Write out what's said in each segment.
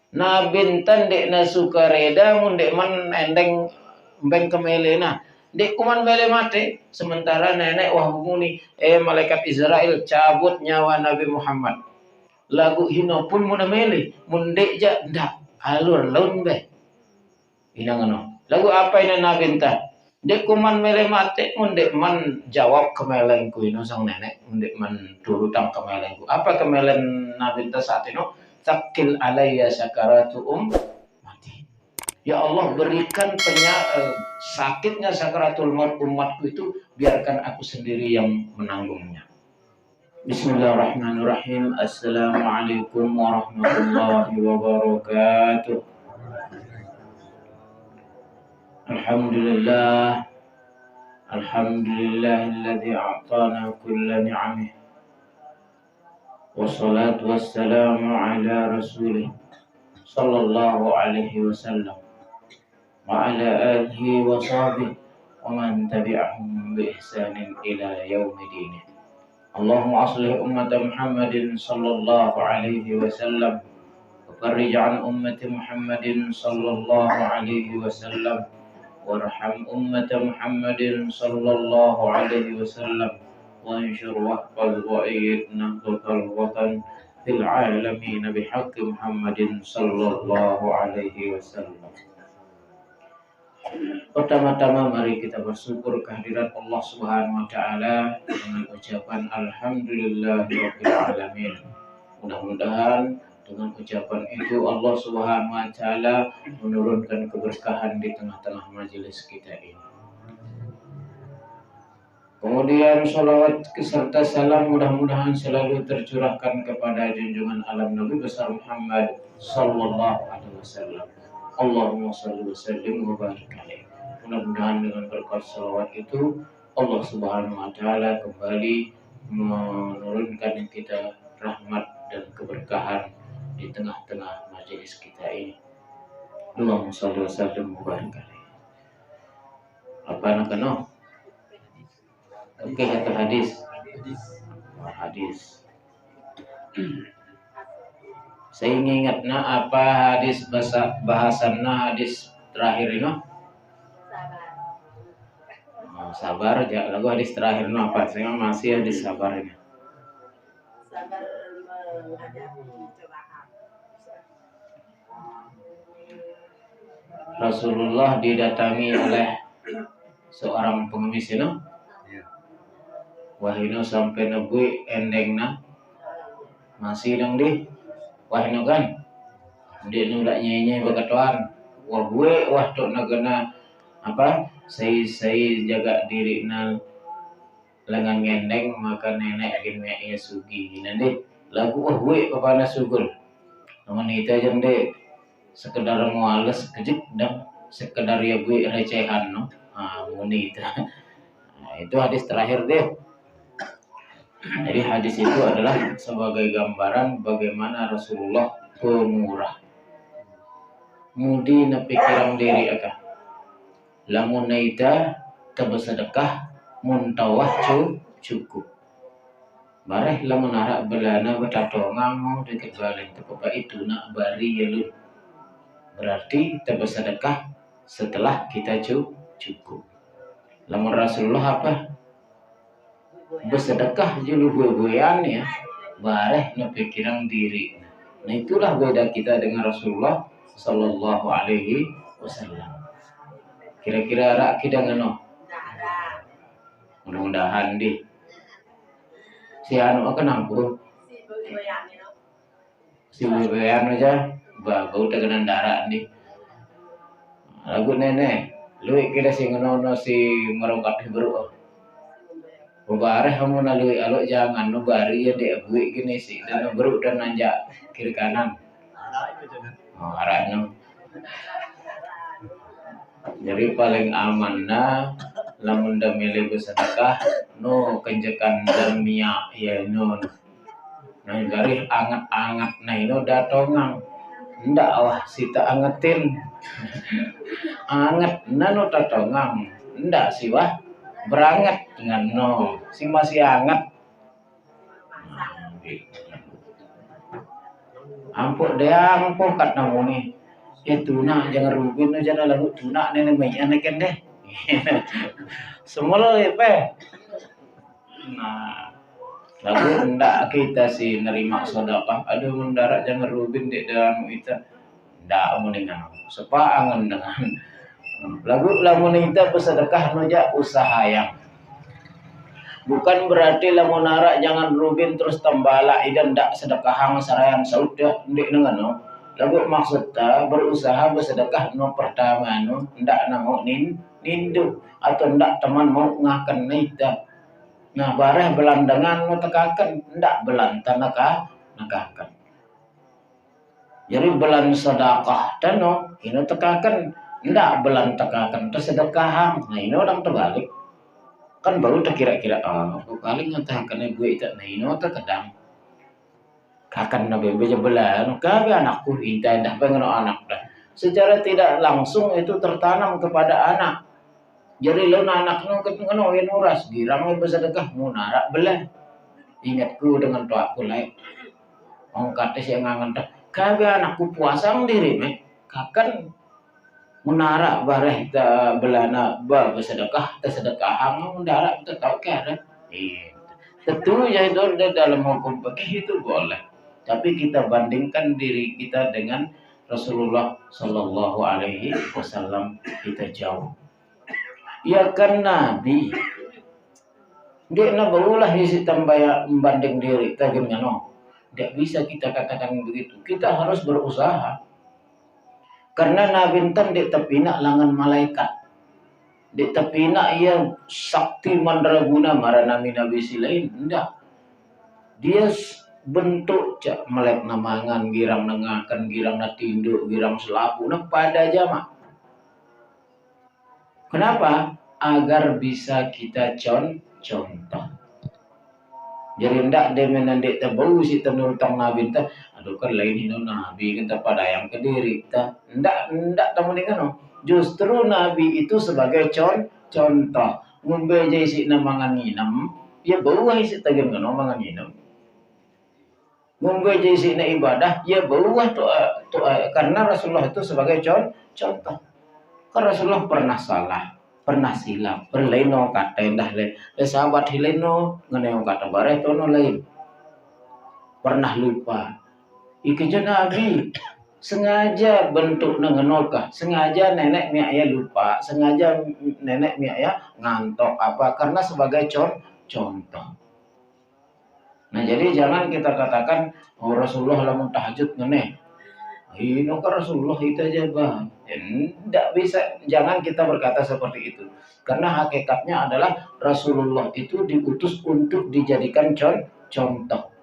Na bintan dek na sukareda mun dek man endeng beng kemelena. Dek kuman mele mate. Sementara nenek wah muni malaikat Israel cabut nyawa Nabi Muhammad. Lagu hino pun mun mele mun dek ja ndak alur laun be. Inangano. Lagu apa ini na bintan? Dek kuman mele mate mun dek man jawab kemelengku ino sang nenek mun dek man turutang kemelengku. Apa kemelen na bintan saat itu? Sakil alayya sakaratu mati. Ya Allah berikan sakitnya sakaratul maut umatku itu, biarkan aku sendiri yang menanggungnya. Bismillahirrahmanirrahim. Assalamualaikum warahmatullahi wabarakatuh. Alhamdulillah. Alhamdulillahilladzi a'tana kulla ni'amih. Wassalatu wassalamu ala rasulih sallallahu alaihi wasallam wa ala alihi wa sahbihi wa man tabi'ahum bi ihsanin ila yaumidin. Allahumma aslih ummata Muhammadin sallallahu alaihi wasallam wa farrij an ummati Muhammadin sallallahu alaihi wasallam warham ummata Muhammadin sallallahu alaihi wasallam وانشر واحفظ وأيد نهضة الوطن في العالمين بحق محمد صلى الله عليه وسلم. Pertama-tama mari kita bersyukur kehadirat Allah Subhanahu wa taala dengan ucapan alhamdulillahirabbil alamin. Mudah-mudahan dengan ucapan itu Allah Subhanahu wa taala menurunkan keberkahan di tengah-tengah majelis kita ini. Kemudian salawat serta salam mudah-mudahan selalu tercurahkan kepada junjungan alam Nabi besar Muhammad sallallahu alaihi wasallam. Allahumma shalli wa sallim wa barik alaihi. Mudah-mudahan dengan berkat salawat itu Allah Subhanahu wa taala kembali menurunkan kita rahmat dan keberkahan di tengah-tengah majelis kita ini. Allahumma shalli wa sallim wa barik alaihi. Apa nak Oke, kata hadis. Hadis. Saya ingat apa hadis bahasanna hadis terakhir ini? Sabar aja. Lagu hadis terakhir ini apa? Saya masih hadis sabar ini. Sabar menghadapi cobaan. Rasulullah didatangi oleh seorang pengemis ini. Wahino sampai nebui endengna masih dong di wahino kan dia nulak nyanyi begatuan wah gue wah tok nagana apa saya jaga diri na lengan ngendeng maka nenek akin ya sugi nanti lagu wah gue kepala sugul namun itu aja deh sekedar muales kejik dan sekedar ya gue recehan no monita itu hadis terakhir deh. Jadi hadis itu adalah sebagai gambaran bagaimana Rasulullah pemurah. Mudi na pikiran diri akah. Lamun naita tabasadekah muntawah cukup. Bareh lamun arak belana betatongang mau dekat balen tepa itu nak bari yelun. Berarti tabasadekah setelah kita cukup. Lamun Rasulullah apa? Bersedekah julu gue-guean ya bareh no pikiran diri. Nah itulah beda kita dengan Rasulullah sallallahu alaihi wasallam. Kira-kira rak kita ngeno mudah-mudahan di si anu kenang bro si bebean aja bau tegenan darah nih lagu nenek lu kira si ngeno si merongkat bro. Bareh kamu nalui alok jangan no bari ya dek gue gini sih dan beruk dan nanjak kiri kanan. Arahnya. Jadi paling aman na lamun da milih bersedekah no kenjekan dan minyak ya no. Nah dari anget-anget nah ino datongang. Ndak wah sita angetin. Anget nano datongang. Ndak sih wah beranget dengan no si masih hangat Ampun dia ampun kat namu ni. Tuna jangan rubin aja lah lagu tuna ni mai anak kan deh. Semua lepe. Nah, lagu ndak kita sih nerima sedekah. Aduh mendarat jangan rubin di dalam kita. Ndak mendingan. Sepa angan dengan lagu lamun kita bersedekah noja usaha yang bukan berarti lamun narak jangan rubin terus tambala idan ndak sedekah sarayan sauda ndik dengan no. Lagu maksudnya berusaha bersedekah no pertama no ndak namo nindu atau ndak teman mau ngakan nita. Nah bareh belandangan no tekakan ndak belantah nakakan. Jadi belan sedekah dan no ini tekakan ndak belan tekakan tersedekah. Nah ini orang terbalik kan baru terkira-kira paling ngatakan gue itu nah ini terkadang kakan nabi beja belan kami anakku intai dah pengen anak dah secara tidak langsung itu tertanam kepada anak jadi lo anak nu ketengeno uras girang bersedekah mu narak belah ingatku dengan tuaku lain orang kata si ngangan dah kami anakku puasang diri kakan menarak bareh ta belana ba bersedekah tersedekah mendarat kita tahu kan tentu ya itu dalam hukum fikih itu boleh tapi kita bandingkan diri kita dengan Rasulullah Shallallahu Alaihi Wasallam kita jauh ya kan Nabi dia barulah isi tambah membanding diri kita dengan tidak bisa kita katakan begitu kita harus berusaha karena Nabi tan di tepina langan malaikat di tepina ia sakti mandraguna maranami nabi silain enggak dia bentuk cak melek namangan girang nengakan girang natinduk girang selapu nah pada jamak kenapa agar bisa kita contoh jadi ndak demenan dek tabu si tenurutang nabi ta aduh kan lain ini nabi kita pada yang kediri ta ndak tamu dengan justru nabi itu sebagai contoh ngumbe si namangan nginam ya bau si tagen ngono mangan nginam ngumbe si na ibadah ya bau to karena Rasulullah itu sebagai contoh kan Rasulullah pernah salah pernah silap berleno kata dah le sahabat hileno ngeneo kata bare tono lain pernah lupa ikeja nabi sengaja bentuk nengenolkah sengaja nenek mi ayah lupa sengaja nenek mi ayah ngantok apa karena sebagai contoh nah jadi jangan kita katakan Rasulullah lamun tahajud ngeneh ini kan Rasulullah itu aja bang tidak bisa jangan kita berkata seperti itu karena hakikatnya adalah Rasulullah itu diutus untuk dijadikan contoh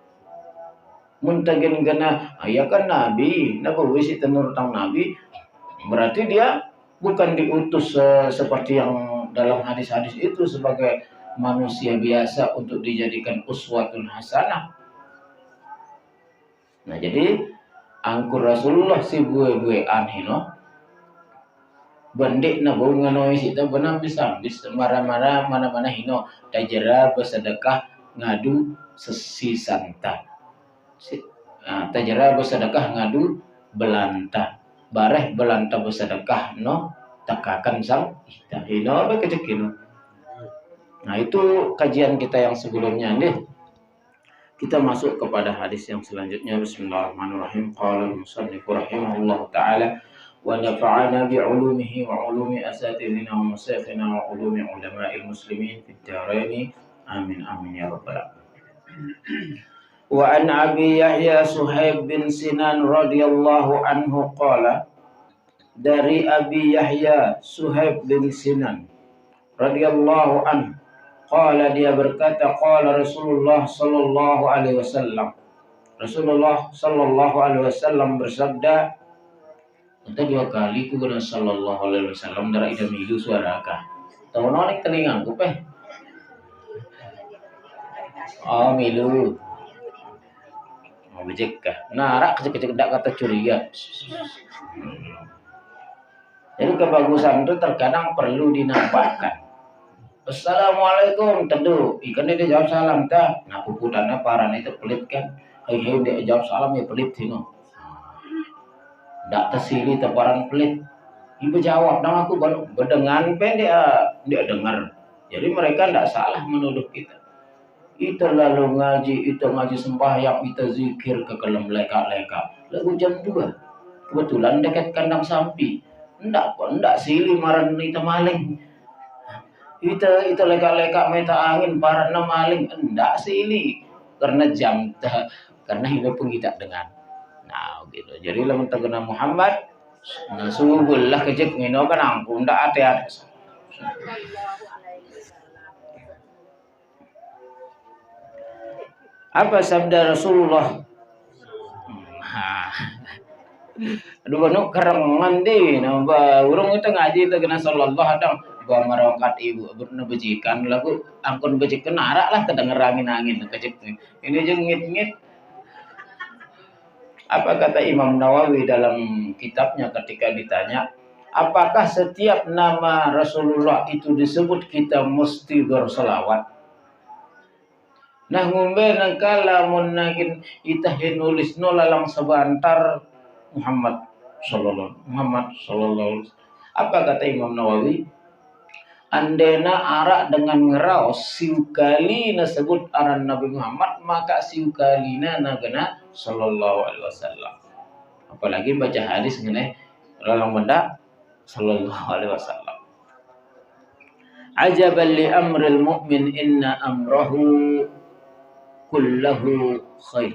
muntagen gana ya kan nabi wisi tenurutang nabi berarti dia bukan diutus seperti yang dalam hadis-hadis itu sebagai manusia biasa untuk dijadikan uswatun hasanah nah jadi angkur Rasulullah si gue anhino bandik na bau nganoi sita benam bisa marah-marah mana-mana hino tajera bersedekah ngadu sesi santa tajera bersedekah ngadu belanta bareh belanta bersedekah no takakan sang hino apa kecekino nah itu kajian kita yang sebelumnya nih kita masuk kepada hadis yang selanjutnya. Bismillahirrahmanirrahim. Qala al-musannif rahimahullah ta'ala wa nafa'ana bi'ulumihi wa ulumi asatidina wa masyaykhina wa ulumi ulama'il muslimin fid dharain. Amin amin ya rabbal alamin. Wa an Abi Yahya Suhaib bin Sinan radhiyallahu anhu qala dari Abi Yahya Suhaib bin Sinan radhiyallahu anhu qala dia berkata qala Rasulullah sallallahu alaihi wasallam Rasulullah sallallahu alaihi wasallam bersabda kita dua kali ku guna sallallahu alaihi wasallam dari ida milu suara ka tahu noni telinga ku pe milu bejek ka narak kecek-kecek dak kata curiga jadi kebagusan itu terkadang perlu dinampakkan. Assalamualaikum teduh ikan dia jawab salam tak nah puputannya parah itu pelit kan dia jawab salam ya pelit sino ndak tersili teparan pelit. Ibu jawab, nama aku berdengan pendek dia dengar. Jadi mereka ndak salah menuduh kita. Itu lalu ngaji, itu ngaji sembahyang, itu zikir ke kelam leka-leka. Lalu jam 2, kebetulan dekat kandang sapi. Ndak sili maran itu maling. Itu leka-leka meta angin para maling, ndak sili. Karena karena hidup pun kita dengan. Nah, gitu. Jadi lamun tegena Muhammad nasubullah kejek ngino kan ampun ndak ate-ate. Apa sabda Rasulullah? Aduh banu kerengan deh, nambah urung itu ngaji itu kena sallallahu adang gua merokat ibu berna bejikan lagu angkon bejik kenarak lah kedenger angin kejek ini jengit-ngit. Apa kata Imam Nawawi dalam kitabnya ketika ditanya, apakah setiap nama Rasulullah itu disebut kita mesti berselawat? Nah ngumbe nangkala mun nagin itahin nulis nolalang sebentar Muhammad sallallahu. Apa kata Imam Nawawi? Andena arak dengan ngeraos siukali nasebut aran Nabi Muhammad maka siukalina nagana sallallahu alaihi wasallam. Apalagi baca hadis mengenai lalang benda sallallahu alaihi wasallam. Ajaban li amril mu'min inna amrahu kullahu khair.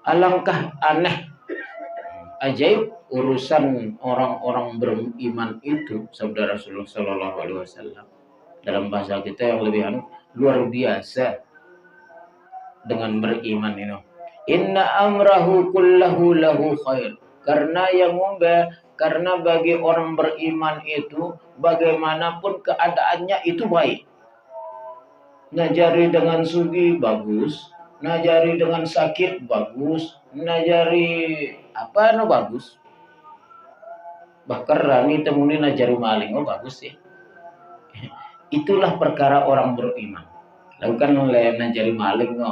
Alangkah aneh ajaib urusan orang-orang beriman itu, sabda Rasulullah Sallallahu Alaihi Wasallam. Dalam bahasa kita yang lebih luar biasa dengan beriman ini. Inna amrahu kullahu lahu khair. Karena bagi orang beriman itu bagaimanapun keadaannya itu baik. Najari dengan sugi bagus, najari dengan sakit bagus, najari apa bagus. Bahkan rani temuni najari maling bagus ya. Itulah perkara orang beriman. Lalu kan oleh najari maling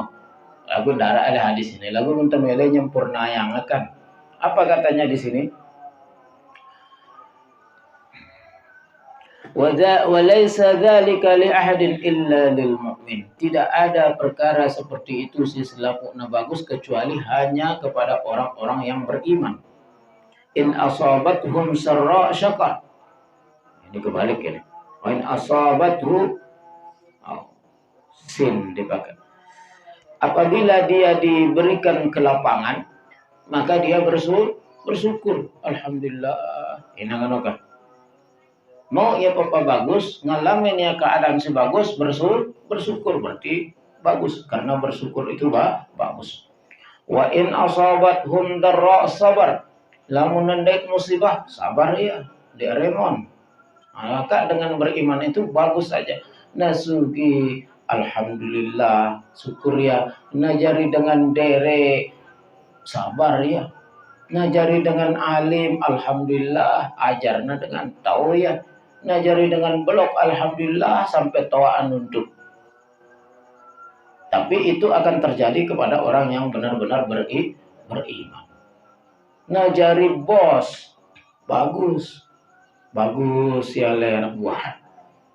lagu darah ada hadis ini. Lagu mentemele nyempurna yang akan. Apa katanya di sini? Walaysa dzalika li ahadin illa lil mu'min. Tidak ada perkara seperti itu selapukna bagus kecuali hanya kepada orang-orang yang beriman. In asabathum sarra syakar. Ini kebalik ini. Wa in asabathu sin dipakai. Apabila dia diberikan kelapangan, maka dia bersyukur. Alhamdulillah. Ini nganokan. Mau ya papa bagus, ngalamin ya keadaan sebagus, bersyukur berarti bagus karena bersyukur itu bagus. Wa in asabathum darra sabar. Lamun nendek musibah, sabar ya, diremon. Maka dengan beriman itu bagus saja. Nasugi alhamdulillah, syukur ya. Najari dengan dere, sabar ya. Najari dengan alim, alhamdulillah, ajarna dengan tahu ya. Najari dengan belok, alhamdulillah, sampai tawaan untuk. Tapi itu akan terjadi kepada orang yang benar-benar beriman. Najari bos, bagus ya anak buah.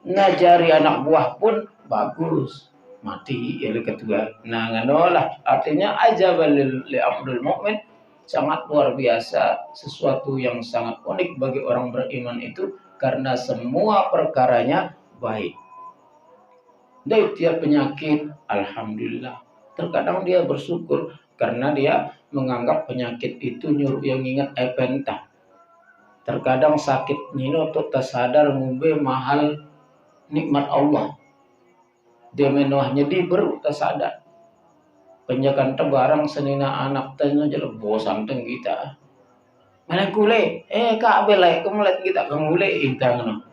Najari anak buah pun bagus, mati ya ketua. Nah nganolah, artinya ajabal li amrul mu'min, sangat luar biasa, sesuatu yang sangat unik bagi orang beriman itu. Karena semua perkaranya baik. Dari tiap penyakit, alhamdulillah. Terkadang dia bersyukur karena dia menganggap penyakit itu nyuruh yang ingat epentah. Terkadang sakit nino tuh tersadar ngumbe mahal nikmat Allah. Dia menuahnya di baru tersadar. Penjakan tebarang senina anak tanya jadi bosan teng kita. Mana kule? Kak belai kemulat kita kemule intang.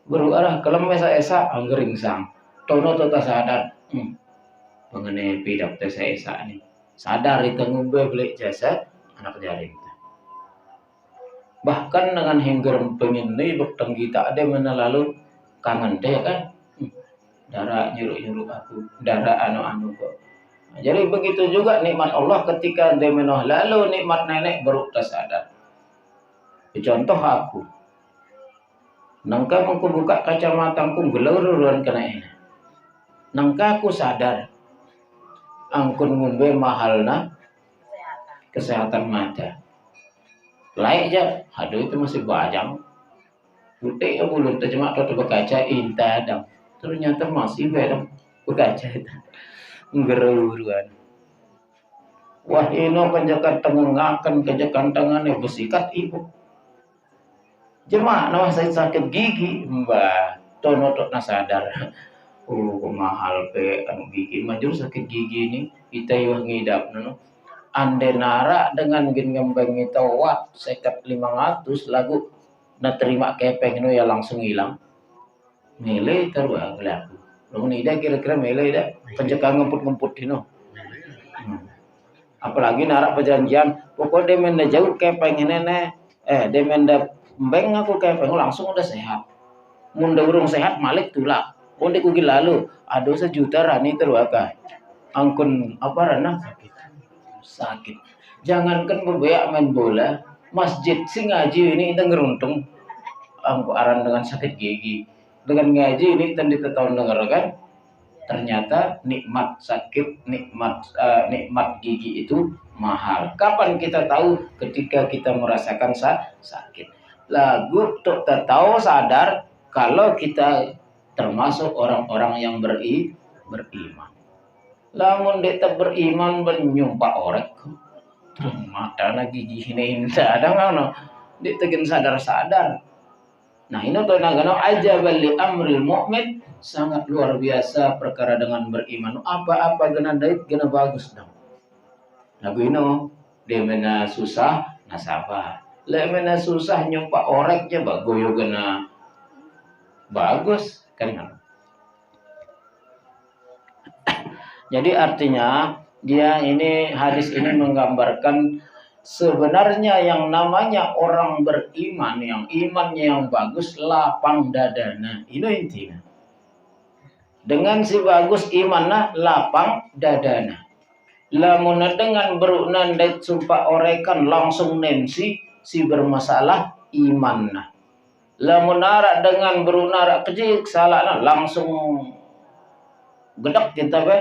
Baru arah kalau esa anggering sang. Tono tota sadar. Mengenai pidak esa ini. Sadar itu ngumbe beli jasa anak jaring. Bahkan dengan hengger pengen nih bekteng kita ada mana lalu kangen deh kan. Darah nyuruh aku, darah anu kok. Jadi begitu juga nikmat Allah ketika dia menoh lalu nikmat nenek baru tersadar. Contoh aku, nangka aku buka kacamataku geluruan kena ini. Nangka aku sadar, angkun ngombe mahalna kesehatan mata. Laik aja, aduh itu masih bajang. Putih ya belum terjemah atau berkaca inta dong. Ternyata masih beda berkaca itu. Ngeruruan. Wah ino penjakan tengengakan kejakan tangannya bersikat ibu. Jemaah nama saya sakit gigi, mbak. Tono tok nasadar. Mahal pe anu gigi majur sakit gigi ini kita yang ngidap no. Ande nara dengan gin ngembeng itu wat sekat 500 lagu na terima kepeng no ya langsung hilang. Mele terus lagu. Lalu ida kira-kira mele ida penjakan ngemput-ngemput dino. Apalagi nara perjanjian pokoknya dia menda jauh kepeng ini dia menda mbeng aku kepeng langsung udah sehat. Munda urung sehat malik tulak. Onde kugi lalu ada 1 juta rani terwakai. Angkun apa rana sakit. Jangankan bebeak main bola, masjid sing ngaji ini kita ngeruntung. Angku aran dengan sakit gigi. Dengan ngaji ini tadi tahun dengar kan? Ternyata nikmat sakit, nikmat gigi itu mahal. Kapan kita tahu? Ketika kita merasakan sakit. Lagu tuk tahu sadar kalau kita termasuk orang-orang yang beriman. Lamun dia beriman bernyumpak orek. Mata lagi gigi ini ada ngono. Dia tegin sadar. Nah ini tuh nagano aja bali amril mukmin sangat luar biasa perkara dengan beriman. Apa-apa gena dait gena bagus dong. Lagu ini dia mena susah nasabah. Le mena susah nyumpak oreknya bagoyo gena bagus kan. Jadi artinya dia ini hadis ini menggambarkan sebenarnya yang namanya orang beriman yang imannya yang bagus lapang dadana. Itu intinya. Dengan si bagus imanna lapang dadana. Lamun dengan berunan dait sumpah orekan langsung nensi si bermasalah imanna. Lamun nara dengan berunara kecil salahna langsung gedek kita be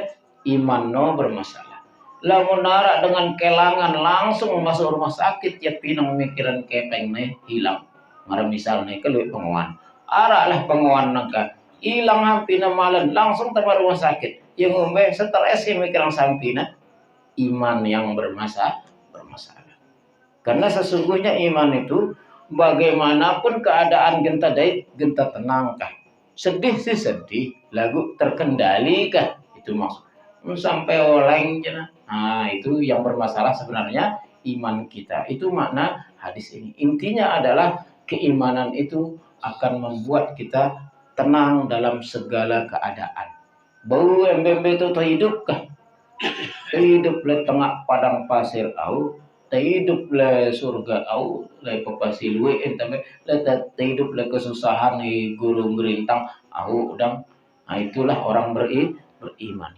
iman no bermasalah. Lamun nara dengan kelangan langsung masuk rumah sakit ya pinang mikiran kepeng nih hilang. Mara misalnya keluar penguan. Arah lah penguan nangka hilang hampina malam langsung tempat rumah sakit. Yang ngombe stres sih mikiran sampina iman yang bermasalah. Karena sesungguhnya iman itu bagaimanapun keadaan genta dait genta tenangkah. Sedih sih sedih, lagu terkendali kah? Itu maksud. Sampai oleng jana. Nah, itu yang bermasalah sebenarnya iman kita. Itu makna hadis ini. Intinya adalah keimanan itu akan membuat kita tenang dalam segala keadaan. Bau MBB itu terhidup kah? Hidup le tengah padang pasir au, hidup le surga au, le papasilwe entame le hidup le kesusahan ni guru merintang au udang. Nah, itulah orang beriman.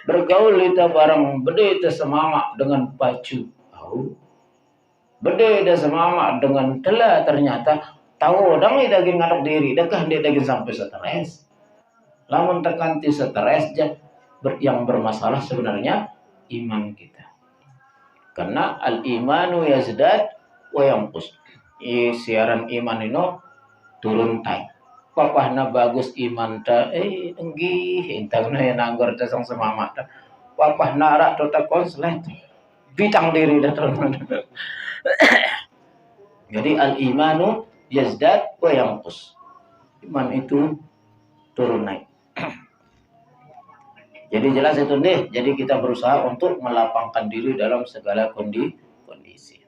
Bergaul kita barang bede kita semamak dengan pacu au. Bede kita semamak dengan telah ternyata tahu dang daging ngatok diri dekah dia daging sampai stres. Lamun tekan ti stres yang bermasalah sebenarnya iman kita. Karena al-imanu yazdad wa yanqus. Siaran iman ini turun tai. Papahna bagus iman ta enggih intangna yang nanggur ta sang semamak ta. Papahna ra to ta konslet. Bitang diri dah turun. Jadi al-imanu yazdad wa yanqus. Iman itu turun naik. Jadi jelas itu nih. Jadi kita berusaha untuk melapangkan diri dalam segala kondisi.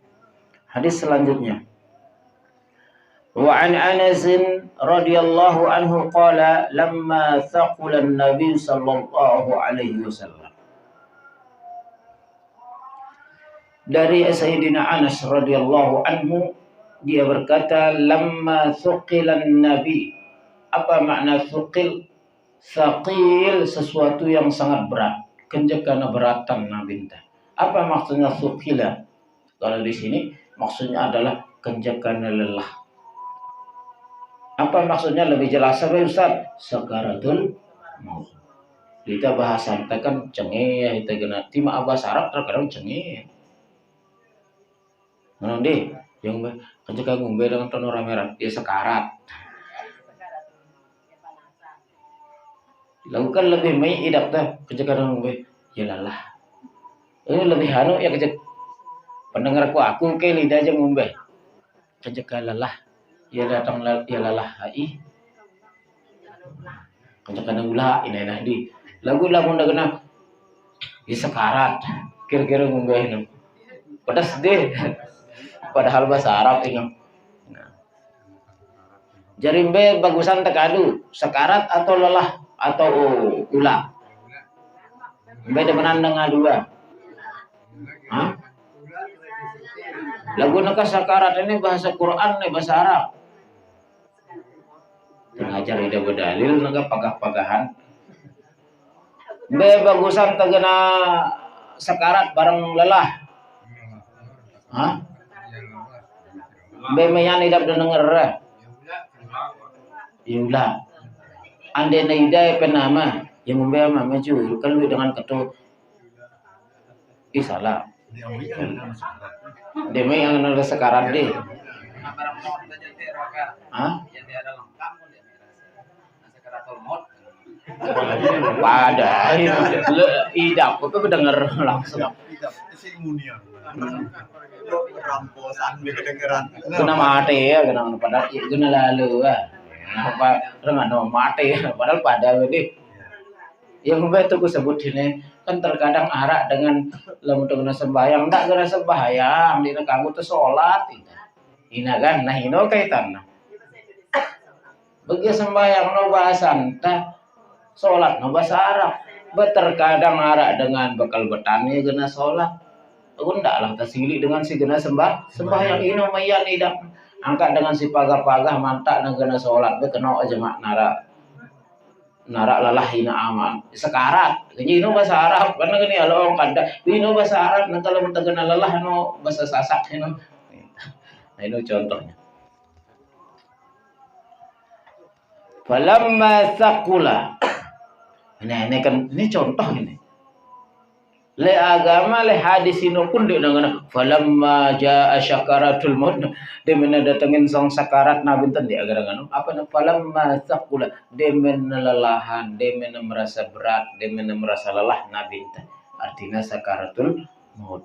Hadis selanjutnya. Wa an Anas radhiyallahu anhu qala lamma thaqula an-nabi sallallahu alaihi wasallam. Dari Sayyidina Anas radhiyallahu anhu dia berkata lamma thuqila an-nabi. Apa makna thuqil? Thaqil sesuatu yang sangat berat. kenjekana beratan nabinta. Apa maksudnya sukila? Kalau di sini maksudnya adalah kenjekana lelah. Apa maksudnya lebih jelas sampai Ustaz? Sakaratul maut. Kita bahasan kan cengeh kita kena tima bahasa Arab terkadang cengeh. Mana deh yang kenjeka ngombe dengan tono merah dia sekarat. Lakukan lebih mai idap dah kenjeka ngombe. Ya lalah. Ini lebih anu ya kejek pendengarku aku ke lidah aja ngombe. Kenjeka lelah. Ya datang ya lalah hai. Kenjeka ulah ini di. Lagu-lagu ndak kena di sekarat kira-kira ngombe pedas deh padahal bahasa Arab ini jarimbe bagusan tekadu sekarat atau lelah atau ulah beda menandang dua lagu naka sekarat ini bahasa Quran nih bahasa Arab ngajar ida berdalil naga pagah-pagahan be bagusan tegena sekarat bareng lelah. Be mayan idap denger. Iulah. Ande na ida penama yang membe mama jul kan dengan ketu. Salah. Demi yang ada sekarat deh. Pada idap apa mendengar langsung ramposan kedengeran kena mati ya kena pada kena lalu apa rengan mati padahal pada ini yang betul aku sebut ini kan terkadang arak dengan lemutuna sembahyang enggak kena sembahyang dina kamu tuh sholat ina kan nah ino kaitan bagi sembahyang no bahasan tah sholat no bahasa Arab terkadang arak dengan bekal betani kena sholat aku ndak lah tersili dengan si kena sembahyang ino mayan idak angkat dengan si pagah-pagah mantak na kena sholat be kena aja mak narak lalah ina aman sekarat jadi ino bahasa Arab karena gini kalau orang kada ino bahasa Arab nanti kalau kena lelah no bahasa Sasak ino nah ino contohnya falamma saqula ini kan ini contoh ini le agama le hadis ino pun dia dengan falamma jaa syakaratul maut dia mena datengin sang sakarat nabi ten dia agar-agar apa na falamma saqula dia mena lelahan dia mena merasa berat dia mena merasa lelah nabi ten artinya sakaratul maut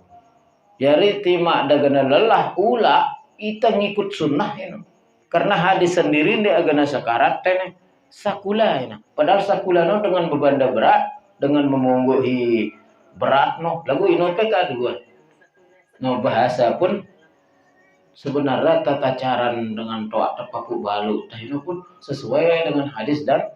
jadi tima dagana lelah ula ita ngikut sunnah ini karena hadis sendiri dia agana sakarat ten sakula ini padahal sakula no dengan beban berat dengan memungguhi berat no lagu ino PK dua no bahasa pun sebenarnya tata cara dengan toa tepaku balu ino pun sesuai dengan hadis dan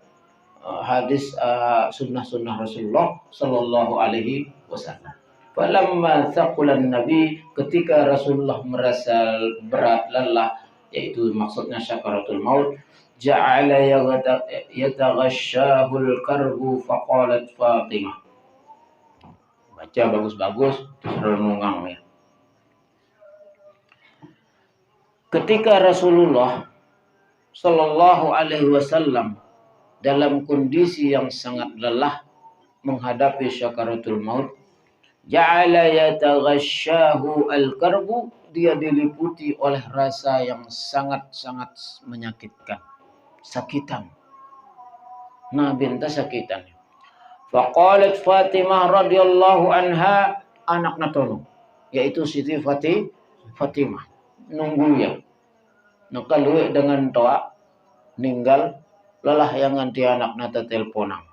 sunnah Rasulullah Sallallahu Alaihi Wasallam. Falamma thaqulan Nabi ketika Rasulullah merasa berat lelah yaitu maksudnya syakaratul maut ja'ala yataghashshahul karbu faqalat Fatimah baca bagus-bagus renungan ya. Ketika Rasulullah Sallallahu Alaihi Wasallam dalam kondisi yang sangat lelah menghadapi syakaratul maut ja'ala yataghashshahu al-karbu dia diliputi oleh rasa yang sangat-sangat menyakitkan sakitan binta sakitan faqalat Fatimah radhiyallahu anha anakna tolong yaitu Siti Fatimah nunggu ya nakalu dengan toa ninggal lelah yang nganti anakna teleponan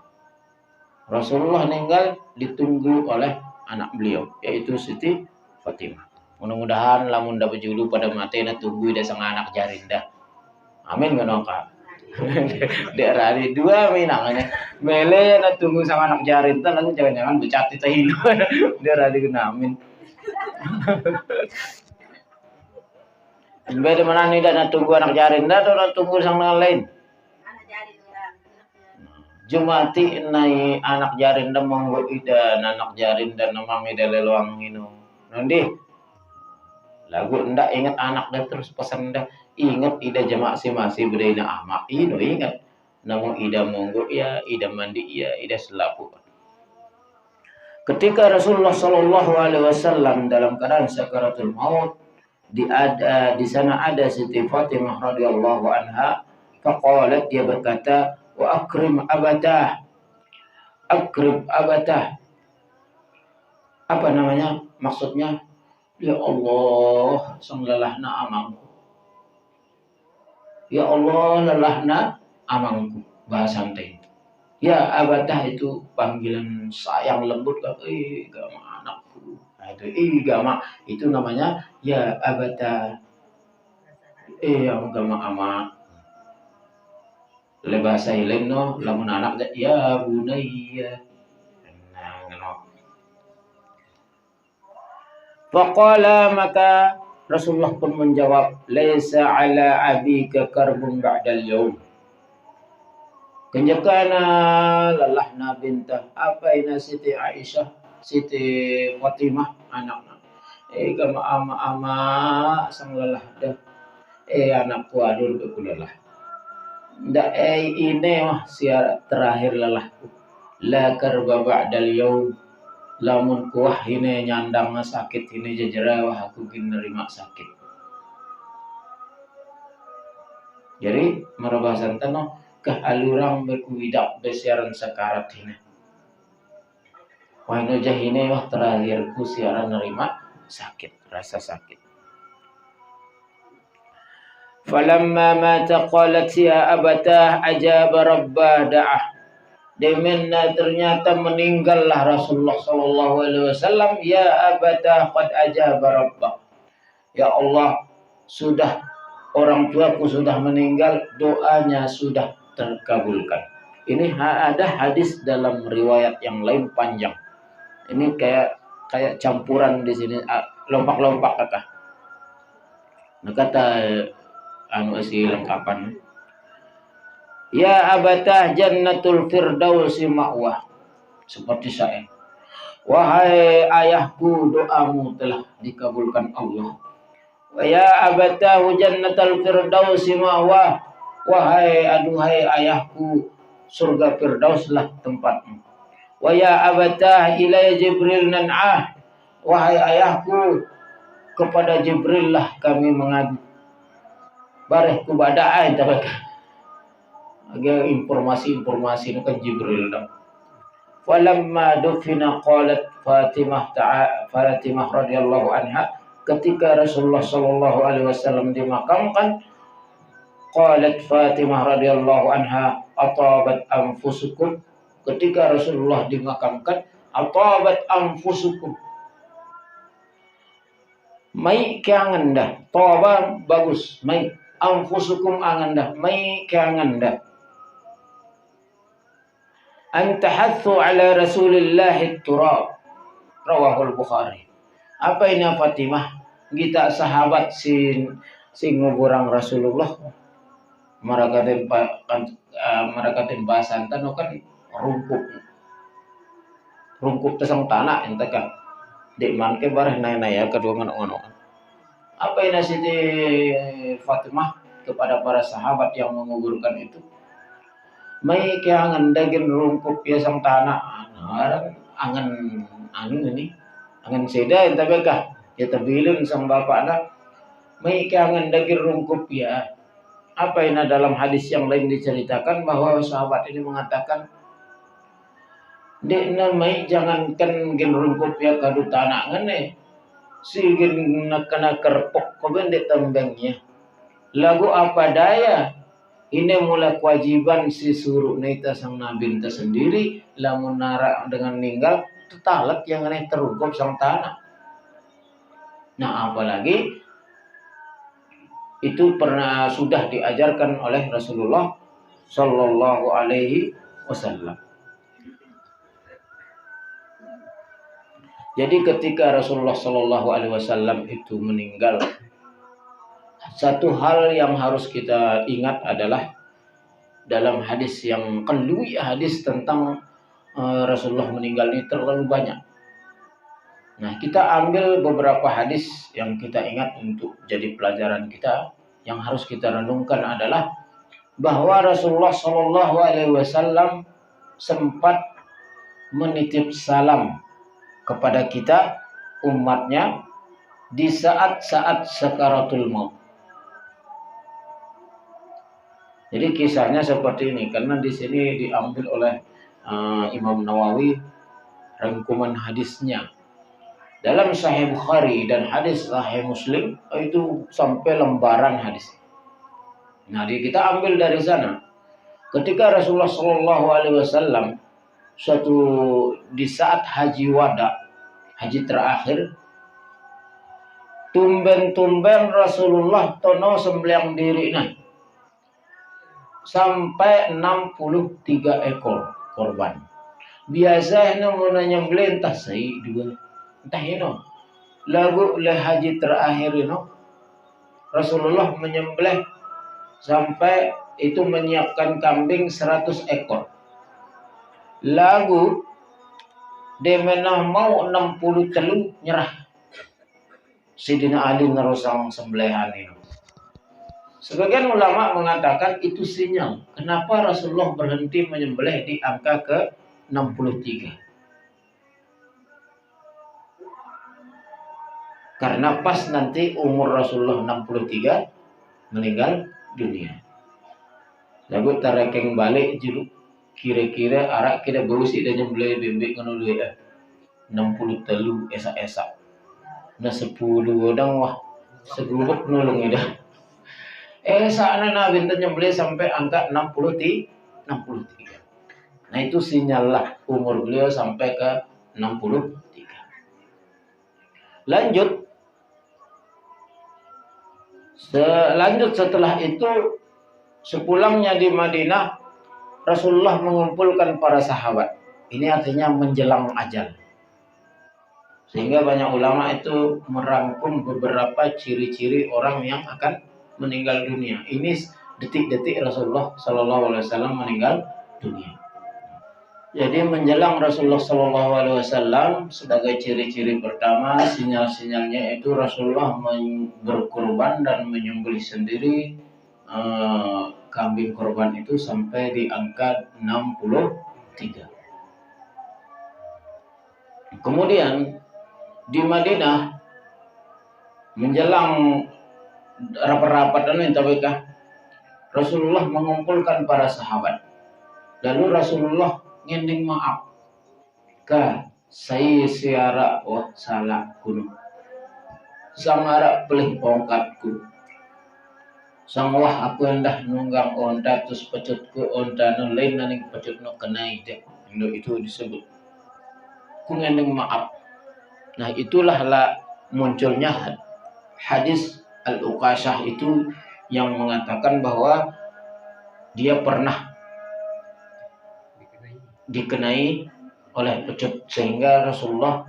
Rasulullah ninggal ditunggu oleh anak beliau yaitu Siti Fatimah mudah-mudahan lamun da bejulu pada mati na tunggu da sang anak jarinda amin ganongka daerah di dua minangnya mele na tunggu sama anak jarinda lalu jangan-jangan becati tahilo daerah di amin beda mana nih na tunggu anak jarinda atau na tunggu sang lain Jumati nai anak jarin dan monggo ida anak jarin dan nama medale luang inu. Nanti lagu ndak ingat anak dah terus pesan dah ingat ida jamaah si masih berdina amak ino ingat namun ida monggo ya ida mandi ya ida selapu. Ketika Rasulullah Shallallahu Alaihi Wasallam dalam keadaan sakaratul maut di sana ada Siti Fatimah radhiyallahu anha. Faqalat, dia berkata, wa akrim abatah, apa namanya maksudnya, ya Allah sang lelahna amangku, ya Allah lelahna amangku, bahasa santai. Ya abatah itu panggilan sayang lembut, gama anakku. Nah, itu gama itu namanya ya abatah. Yang gama ama. Le bahasa lain no, lamun anak ya bunayya. Nah, ngono. Faqala, maka Rasulullah pun menjawab, laisa ala abika karbun ba'dal yaum. Kenjakana lalahna bintah apa ina Siti Aisyah, Siti Fatimah anakna. Gama ama sang lelah dah. Anakku adur aku lelah. Ndak ini mah siar terakhir lelahku. La karba ba'dal yaum. Lamun kuah ini nyandang sakit ini jejera wah aku gin nerima sakit. Jadi marabasan tano kehalurang berkuidak besiaran sakarat ini. Wah no jahine wah terakhir ku siaran nerima sakit, rasa sakit. Falamma mata qalat ya abatah ajaba rabbah da'ah. Demenna ternyata meninggallah Rasulullah sallallahu alaihi wasallam, ya abatah qad ajaba rabbah. Ya Allah, sudah orang tuaku sudah meninggal, doanya sudah terkabulkan. Ini ada hadis dalam riwayat yang lain panjang. Ini kayak campuran di sini, lompak-lompak kata. Nah, kata si lengkapan. Ya abatah jannatul firdausi ma'wah. Seperti saya. Wahai ayahku, doamu telah dikabulkan Allah. Wa ya abatah jannatul firdausi ma'wah. Wahai aduhai ayahku, surga firdauslah tempatmu. Wa ya abatah ilai Jibril nan'ah. Wahai ayahku, kepada Jibril lah kami mengadu. Bareh ku badai tabaka. Agak informasi itu kan Jibril dah. Falamma dufina qalat Fatimah radhiyallahu anha, ketika Rasulullah sallallahu alaihi wasallam dimakamkan, qalat Fatimah radhiyallahu anha, atabat anfusukum. Ketika Rasulullah dimakamkan, atabat anfusukum. Mai keanganda, tawaba bagus, mai anfusukum anganda, mai keanganda. Antahathu ala Rasulillahi turab, rawahul Bukhari. Apa ini Fatimah? Kita sahabat sing nguburang Rasulullah. Marakatin bahasan tan kan rungkup tesang tanah ente kan. Dek man ke bareh naya kedua ngono. Apa ini Siti Fatimah kepada para sahabat yang menguburkan itu? Mai keangan daging rungkup ya sang tanah, angan ini, angan seda ente bekah, ya tabilin sang bapak dah. Mai keangan daging rungkup ya. Apa ini dalam hadis yang lain diceritakan bahwa sahabat ini mengatakan, dek namai jangankan gen rungkup ya kadu tanah ngene, si gen kena kerpok koben dek tembengnya. Lagu apa daya? Ini mulai kewajiban si suruh neta sang nabi neta sendiri, lamun nara dengan meninggal tetalat yang aneh terungkup sang tanah. Nah apalagi itu sudah diajarkan oleh Rasulullah Sallallahu Alaihi Wasallam. Jadi ketika Rasulullah Sallallahu Alaihi Wasallam itu meninggal, satu hal yang harus kita ingat adalah dalam hadis yang kelui hadis tentang Rasulullah meninggal ini terlalu banyak. Nah, kita ambil beberapa hadis yang kita ingat untuk jadi pelajaran kita. Yang harus kita renungkan adalah bahwa Rasulullah Shallallahu Alaihi Wasallam sempat menitip salam kepada kita umatnya di saat-saat sakaratul maut. Jadi kisahnya seperti ini, karena di sini diambil oleh Imam Nawawi rangkuman hadisnya. Dalam Sahih Bukhari dan hadis Sahih Muslim itu sampai lembaran hadis. Nah, kita ambil dari sana. Ketika Rasulullah Shallallahu Alaihi Wasallam di saat haji wada, haji terakhir, tumben-tumben Rasulullah tono sembilan diri sampai 63 ekor korban. Biasanya mau nyembelih entah sei dua, entah lagu haji terakhir Rasulullah menyembelih sampai itu menyiapkan kambing 100 ekor. Lagu demenah mau 60 telu nyerah. Sidina Ali ngerosang sembelihan ini. Sebagian ulama mengatakan itu sinyal kenapa Rasulullah berhenti menyembelih di angka ke 63. Karena pas nanti umur Rasulullah 63 meninggal dunia. Lagu tarekeng balik jeruk kira-kira arak kita berusi dan nyembelih bebek ngono ya. 60 telu esak-esak. Nah 10 orang wah seguluk nolong dah. Saat Nabi nyembelih sampai angka 63. Nah itu sinyal lah umur beliau sampai ke 63. Lanjut setelah itu sepulangnya di Madinah Rasulullah mengumpulkan para sahabat. Ini artinya menjelang ajal. Sehingga banyak ulama itu merangkum beberapa ciri-ciri orang yang akan meninggal dunia. Ini detik-detik Rasulullah Sallallahu Alaihi Wasallam meninggal dunia. Jadi menjelang Rasulullah Sallallahu Alaihi Wasallam sebagai ciri-ciri pertama, sinyal-sinyalnya itu Rasulullah berkurban dan menyembelih sendiri kambing korban itu sampai di angka 63. Kemudian di Madinah menjelang rapat-rapat Rasulullah mengumpulkan para sahabat. Lalu Rasulullah ngending maaf. Saya siara salah kuno. Sangara pelih pongkatku. Sang aku hendak nunggang onta terus pecutku onta lain naning pecutno kenai dek. Itu disebut. Ku ngending maaf. Nah itulah munculnya hadis Al-Uqasyah itu yang mengatakan bahwa dia pernah dikenai oleh pecut sehingga Rasulullah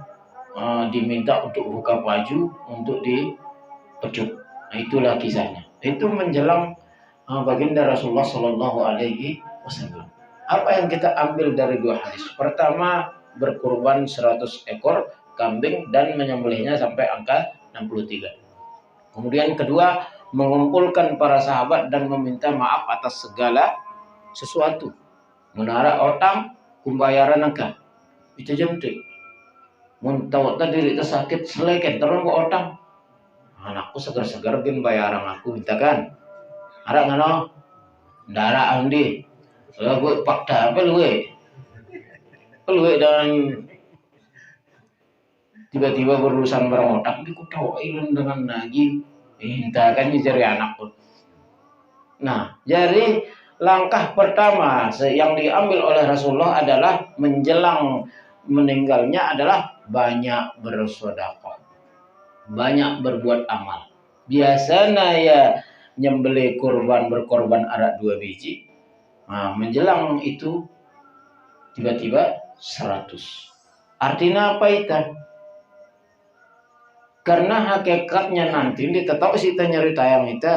diminta untuk buka baju untuk dipecut. Nah itulah kisahnya. Itu menjelang baginda Rasulullah Shallallahu Alaihi Wasallam. Apa yang kita ambil dari dua hadis? Pertama, berkurban 100 ekor kambing dan menyembelihnya sampai angka 63. Kemudian kedua, mengumpulkan para sahabat dan meminta maaf atas segala sesuatu. Menara otang, kumbayaran angka. Itu jentik. Muntah tadi itu sakit seleket terus ke otang. Anakku segar-segar bin bayaran aku minta kan. Ada ngano? Darah andi. Lalu fakta apa lu? Dan tiba-tiba berurusan barang otak, aku tahu dengan lagi minta kan mencari anak pun. Nah, jadi langkah pertama yang diambil oleh Rasulullah adalah menjelang meninggalnya adalah banyak bersedekah, banyak berbuat amal. Biasanya ya nyembelih berkorban arak 2 biji. Nah, menjelang itu tiba-tiba 100. Artinya apa itu? Karena hakikatnya nanti kita tahu sih nyerita yang itu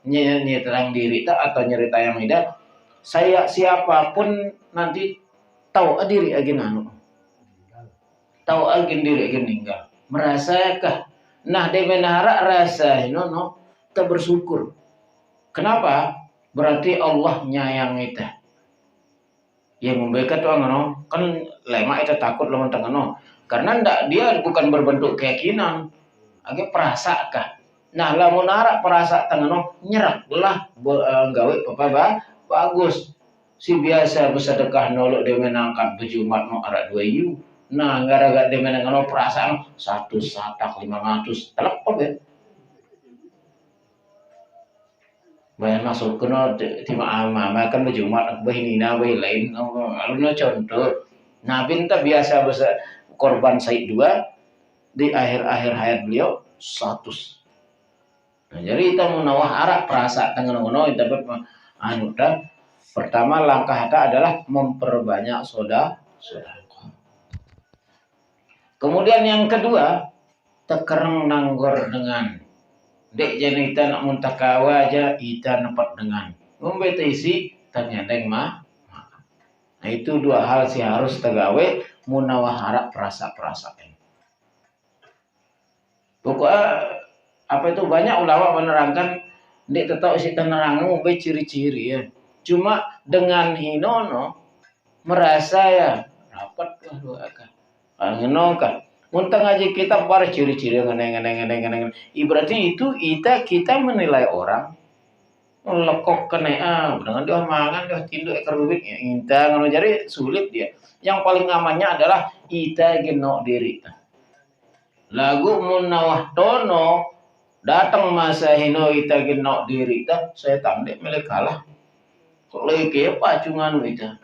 nyerita yang diri atau nyerita yang tidak saya siapapun nanti tahu diri agin anu. Tahu agin diri agin ninggal. Merasakah? Nah, dia menara rasa no kita bersyukur. Kenapa? Berarti Allah nyayang kita. Yang memberikan tuh kan lema itu takut lawan tengah karena dia bukan berbentuk keyakinan, agak perasakah. Nah, lamun arah perasa tengah nyerak lah gawe apa bagus. Si biasa bersedekah nolok dia menangkat bejumat no arah 2 Nah, gara-gara dia menangkat perasaan 1 satak 500 telepon ya. Bayan masuk ke mama kan berjumat bahinina lain aluna contoh. Nah, binta biasa besar korban Said 2 di akhir-akhir hayat beliau 100. Nah, jadi kita menawah arah perasa tengono kita anu pertama langkah kita adalah memperbanyak sedekah. Kemudian yang kedua, tekereng nanggor dengan dek jadi kita nak muntakawa aja kita nempat dengan membetisi ternyadeng mah. Nah, itu 2 hal sih harus tegawe munawahara perasa-perasa. Pokoknya apa itu banyak ulama menerangkan dek tetap si tenerang ngombe ciri-ciri ya. Cuma dengan hinono merasa ya rapat lah doakan. Ngenokan. Muntang aja kita bar ciri-ciri ngeneng. Berarti itu kita menilai orang lekok kena dengan dia mangan dia tinduk ekor duit ya inta ngono jadi sulit dia. Yang paling amannya adalah ita genok diri. Lagu munawah tono datang masa hino ita genok diri saya tandek melek kalah. Kok lagi pacungan ita.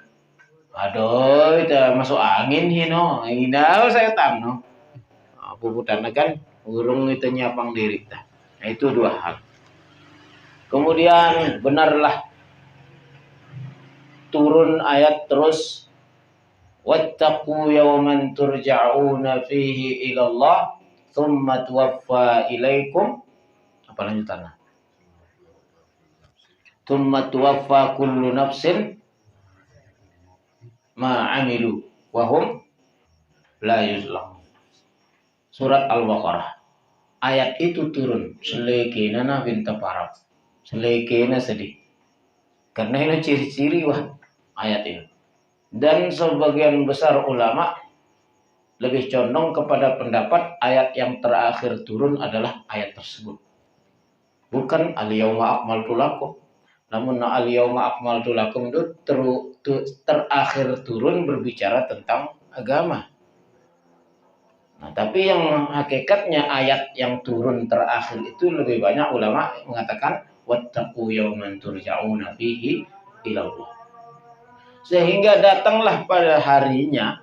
Aduh ita masuk angin hino. Hina saya no. Puputan kan urung itu nyapang diri. Nah, itu 2 hal. Kemudian benarlah turun ayat terus wattaqu yawman turja'una fihi ila Allah thumma tuwaffa ilaikum apa lanjutannya? Thumma tuwaffa kullu nafsin ma 'amilu wa hum la yuzlamun. Surat Al-Baqarah. Ayat itu turun selekena na binta parab. Selekena sedih. Karena ini ciri-ciri wah ayat ini. Dan sebagian besar ulama lebih condong kepada pendapat ayat yang terakhir turun adalah ayat tersebut. Bukan al-yauma akmaltu lakum. Namun al-yauma akmaltu lakum itu terakhir turun berbicara tentang agama. Nah, tapi yang hakikatnya ayat yang turun terakhir itu lebih banyak ulama mengatakan wattaqu yawman turja'una fihi ila Allah. Sehingga datanglah pada harinya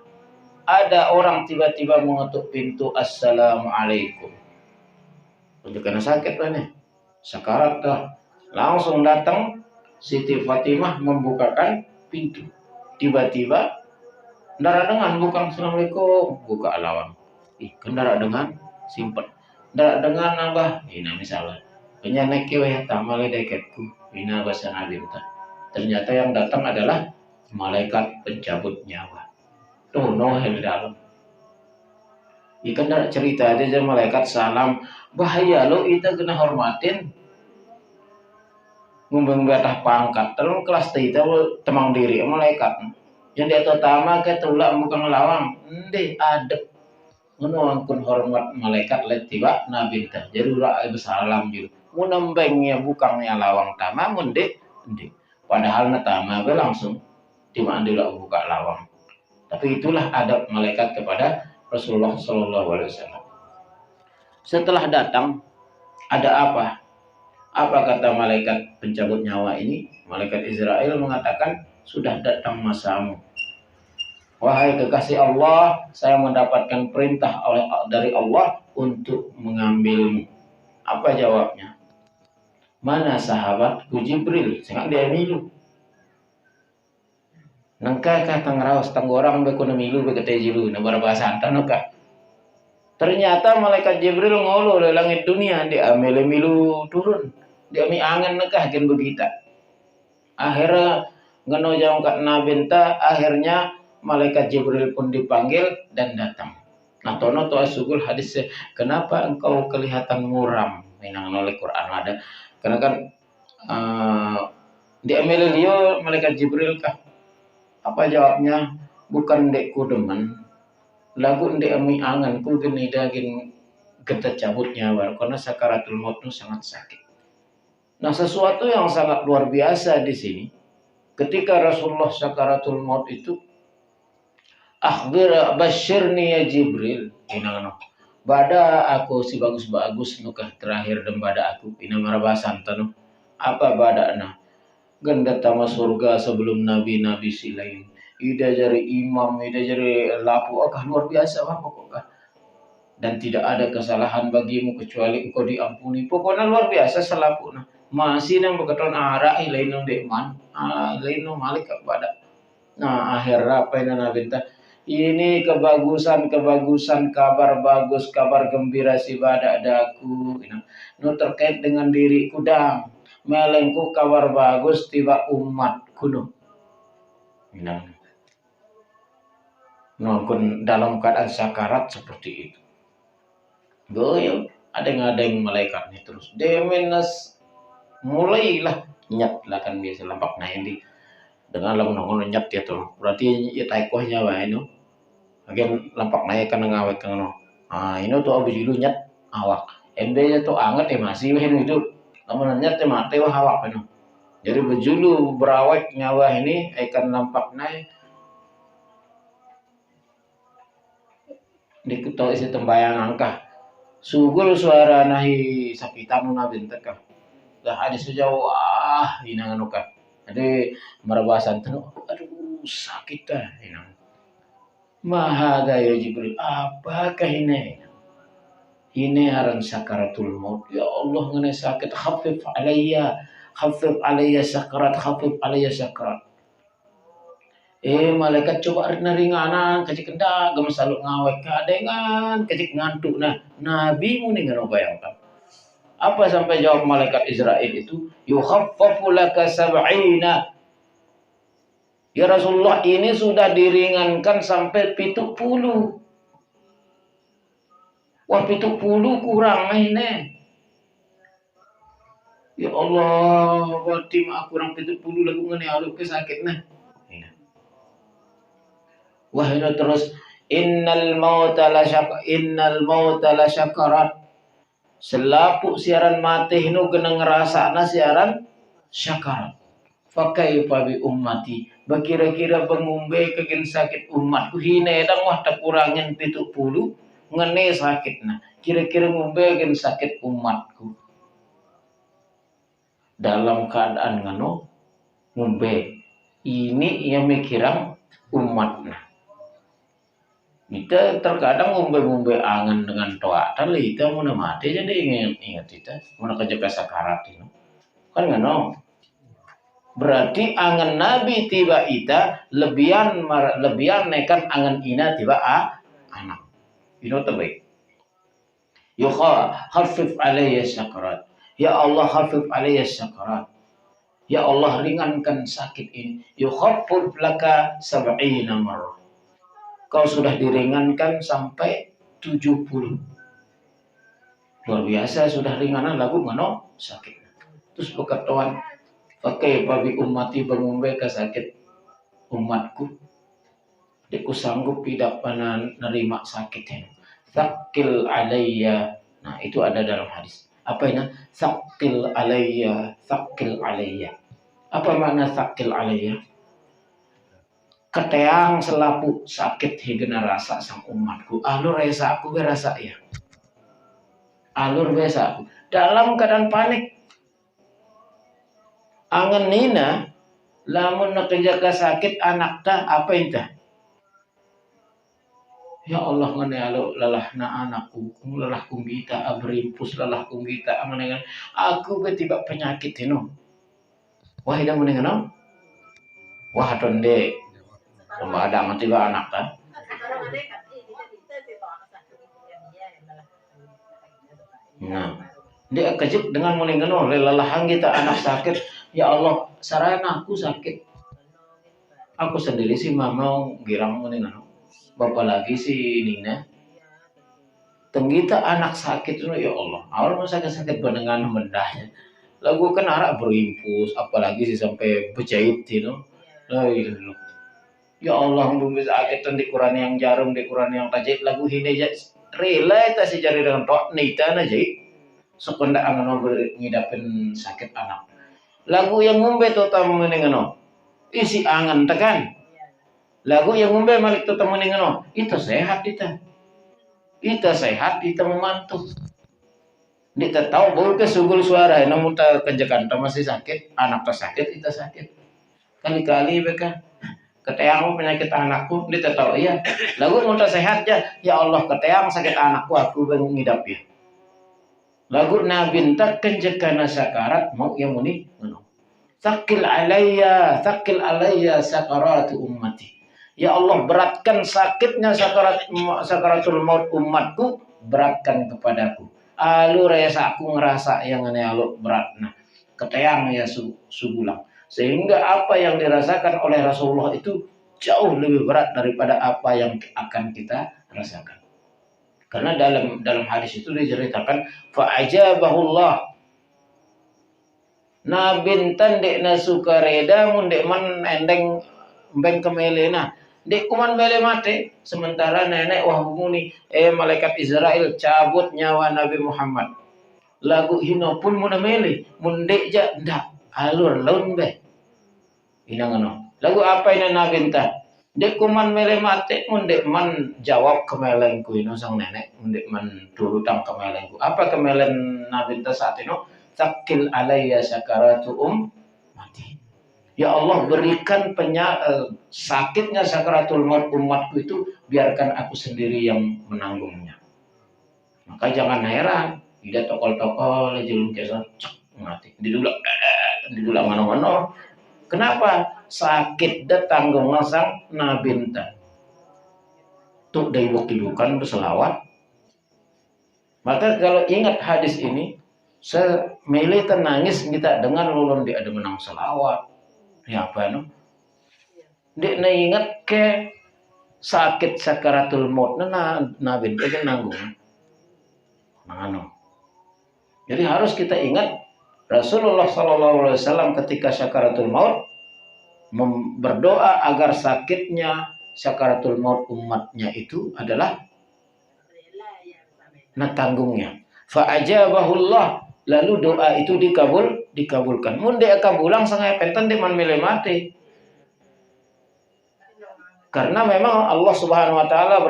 ada orang tiba-tiba mengetuk pintu assalamualaikum. Untuk kena sakit lah nih. Sakarat dah. Langsung datang Siti Fatimah membukakan pintu. Tiba-tiba ndara dengan bukan assalamualaikum, buka lawang. Kendara dengan simpen. Ndara dengan nambah. Ini misalnya. Penyanek ya tamale deketku. Ini bahasa Nabi. Ternyata yang datang adalah malaikat pencabut nyawa. Tuh Noel di dalam. Ikan dah cerita aja malaikat salam. Bahaya lo kita kena hormatin. Ngumbang batah pangkat. Terus kelas kita temang diri malaikat. Yang dia terutama ke tulak bukan lawang. Ndih adep. Menungkun hormat malaikat tiba Nabi tah. Jadi ulah bersalam juga. Munembengnya bukannya lawang tama mundik. Padahal natama be langsung tiba andila buka lawang. Tapi itulah adab malaikat kepada Rasulullah Sallallahu Alaihi Wasallam. Setelah datang ada apa? Apa kata malaikat pencabut nyawa ini? Malaikat Israel mengatakan sudah datang masamu. Wahai kekasih Allah, saya mendapatkan perintah dari Allah untuk mengambilmu. Apa jawabnya? Mana sahabatku Jibril? Sangat dia milu. Nangka kata ngerawas tanggorang bekono milu bekete jilu na bahasa antanaka. Ternyata malaikat Jibril ngolo di langit dunia dia amele milu turun. Dia mi angan nekah gen begitu. Akhirnya Ngeno jauh kat nabinta, akhirnya malaikat Jibril pun dipanggil dan datang. Nah, tono to asugul hadis, kenapa engkau kelihatan muram? Minang oleh Quran ada. Karena kan di Amelio malaikat Jibril kah? Apa jawabnya? Bukan dekku demen. Lagu ndek ami angan ku geni daging kita cabut nyawa karena sakaratul maut itu sangat sakit. Nah, sesuatu yang sangat luar biasa di sini. Ketika Rasulullah sakaratul maut itu, akhbir basyirni ya Jibril, inang bada aku si bagus-bagus nukah terakhir dan bada aku ina marabasan tanu apa bada na ganda tama surga sebelum nabi-nabi si lain ida jari imam ida jari lapu akah luar biasa apa pokoknya dan tidak ada kesalahan bagimu kecuali engkau diampuni pokoknya luar biasa selapuna masih nang beketon arah lain nang dekman lain nang malik kepada nah akhir apa yang nabi ini kebagusan kabar bagus kabar gembira si badak daku nu terkait dengan diriku dang melengku kabar bagus tiba umatku no kun dalam keadaan sakarat seperti itu goyo ada yang malaikatnya terus demenas mulailah nyat lah kan biasa lampak nah ini dengan lamun nyat ya tuh berarti ya taikohnya wah itu bagian lampak naik kan ngawet kan no. Ini tuh abu jilu nyat awak. MB-nya tuh anget ya masih ini itu. Namun nyat mati wah awak kan. Jadi berjulu berawet nyawa ini ikan lampak naik. Diketahui isi tembayang angka. Sugul suara nahi sapitan na bintek. Dah ada sejauh hinangan nuka. Jadi merabasan tuh aduh sakit dah hinang. Mahada ya Jibril, apakah ini? Ini haran sakaratul maut. Ya Allah ngene sakit, khafif alayya sakarat, khafif alayya sakarat. Malaikat coba ringanan, kecik kendak, gemes saluk ngawek kadengan, kecik ngantuk. Nah, Nabi muni ngono bayangkan. Apa sampai jawab malaikat Israel itu? Yukhaffafu laka sab'ina. Ya Rasulullah ini sudah diringankan sampai 70. Wah 70 kurang ini. Ya Allah, berarti mah kurang 70 lagu ngene aluk ke sakit nah. Wah ini terus innal mauta la syakarat. Selapuk siaran mati hinu kena ngerasana siaran syakarat. Pakai pabi ummati bakira-kira pengumbe kegen sakit umatku hine dang wah tak kurangin 70 ngene sakit nah kira-kira ngumbe kegen sakit umatku dalam keadaan ngano ngumbe ini yang mikirang umatnya kita terkadang ngumbe-ngumbe angan dengan toa tali kita mau mati jadi ingat kita mau kerja sakarat itu kan ngano berarti angan Nabi tiba ita lebihan nekan angan ina tiba anak. Itu terbaik. Ya khafif alayya sakarat. Ya Allah khafif alayya sakarat. Ya Allah ringankan sakit ini. Yukhaffif laka 70 marrah. Kau sudah diringankan sampai 70. Luar biasa sudah ringanan lagu ngano sakit. Terus berkatuan pakai babi umati bangumbe ke sakit umatku. Deku sanggup tidak pernah nerima sakitnya. Sakil alayya. Nah itu ada dalam hadis. Apa ini? Sakil alayya. Sakil alayya. Apa makna sakil alayya? Keteang selapu sakit hingga rasa sang umatku. Alur rasa aku berasa ya. Alur biasa aku. Dalam keadaan panik. Angan nina lamun nak jaga sakit anak ta apa entah ya Allah ngene alo lalahna anakku lelah kunggita abrimpus lelah kunggita amanengan aku ke tiba penyakit ino wah ida menengan wah tonde ada mati ba anak ta nah dia kejut dengan menengan lelahang kita anak sakit ya Allah sarana aku sakit Aku sendiri sih mau girang mending bapak lagi si Nina. Tenggita anak sakit itu ya Allah. Awal sakit-sakit pendengar mendahnya. Lagu kan arak berimpus, apalagi sih sampai berjahit lah itu. Ya Allah, belum bisa sakit di Quran yang jarum, di Quran yang tajik lagu ini aja rela itu sih cari dengan tok nita aja. Sekondak angano ngidapin sakit anak. Lagu yang ngombe tuh tamu menengano. Isi angan tekan. Lagu yang ngombe malik tuh tamu menengano. Itu sehat kita. Kita sehat, kita memantu. Kita tahu bahwa kesugul suara, namun tak kejekan masih sakit, anak tersakit, kita sakit. Kali-kali mereka keteang penyakit anakku, dia tahu iya. Lagu mau sehat ya Allah keteang sakit anakku, aku baru ngidap ya. Lagu Nabi tak kenjekana sakarat mau yang muni, Sakil alayya sakaratu ummati. Ya Allah beratkan sakitnya sakaratul maut umatku, beratkan kepadaku. Alu rasa aku ngerasa yang aneh alu berat. Nah, ketayang ya sugulang. Sehingga apa yang dirasakan oleh Rasulullah itu jauh lebih berat daripada apa yang akan kita rasakan. Karena dalam hadis itu diceritakan fa'ajabahullah na bintan dek na sukareda mun dek man endeng beng kemelena dek kuman mele mate sementara nenek wah muni malaikat Israel cabut nyawa Nabi Muhammad lagu hino pun mun mele mun dek ja ndak alur laun be inangano lagu apa ini Nabi ta dek kuman mele mate mun dek man jawab kemelengku ino sang nenek mun dek man turutang kemelengku apa kemelen Nabi ta saat ino Sakil alayya sakaratu mati. Ya Allah berikan sakitnya sakaratul maut umatku itu biarkan aku sendiri yang menanggungnya. Maka jangan heran, tidak tokol-tokol jelum kesan mati. Didulak mana-mana. Kenapa? Sakit datang sang nabinta. Tuk daibuk-dibukan berselawat. Maka kalau ingat hadis ini semele nangis kita dengar lulun dia ada menang selawat ya apa no dia ingat ke sakit sakaratul maut nabi itu nanggung no. Jadi harus kita ingat Rasulullah SAW ketika sakaratul maut berdoa agar sakitnya sakaratul maut umatnya itu adalah tanggungnya fa'ajabahullah. Lalu doa itu dikabulkan. Mun dia kabulang sangat penting di man mati. Karena memang Allah Subhanahu wa taala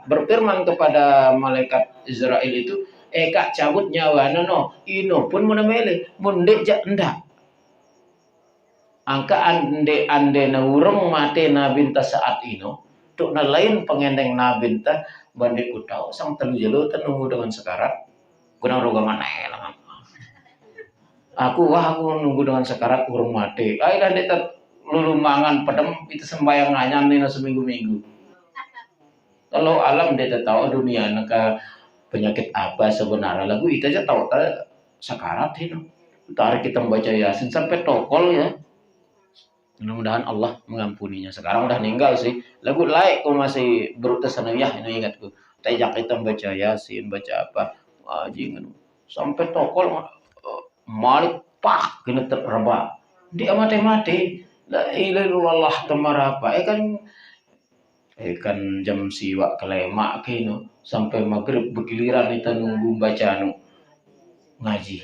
berfirman kepada malaikat Israel itu, kak cabut nyawa no ino pun mun mele mun dek ja endak. Angka ande na urang mate na binta saat ino, tuk na lain pengendeng na binta bandek utau sang telu jelo nunggu dengan sekarat. Guna roga mana lah. Aku nunggu dengan sekarat urung mati. Dan dia lulu mangan pedem itu sembayang nganyan nih seminggu-minggu. Kalau alam dia tahu dunia naka penyakit apa sebenarnya lagu itu aja tahu sekarat itu. Tarik kita membaca Yasin sampai tokol ya. Mudah-mudahan Allah mengampuninya. Sekarang udah meninggal sih. Lagu laik kok masih berutus sanawiyah ini ingatku. Tajak kita membaca Yasin, baca apa? Jangan sampai tokol malik pak kena terreba dia mati la ilaha illallah tamarapa kan jam siwa kelema kino sampai maghrib bergiliran kita nunggu baca ngaji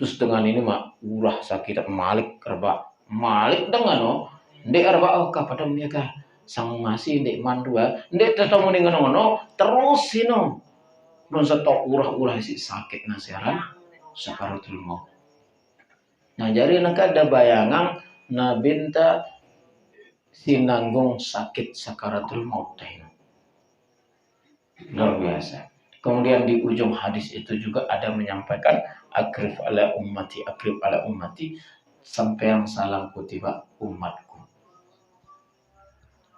terus dengan ini mak urah sakit malik kerba malik dengan ndek arba kapada mereka sang masih ndek mandua ndek tetemu dengan terus sino non setok urah si sakit nasiran sakaratul maut. Nah jadi nak ada bayangan nabinta sinanggung sakit sakaratul maut luar biasa. Kemudian di ujung hadis itu juga ada menyampaikan akrif ala ummati sampai yang salam kutiba umatku.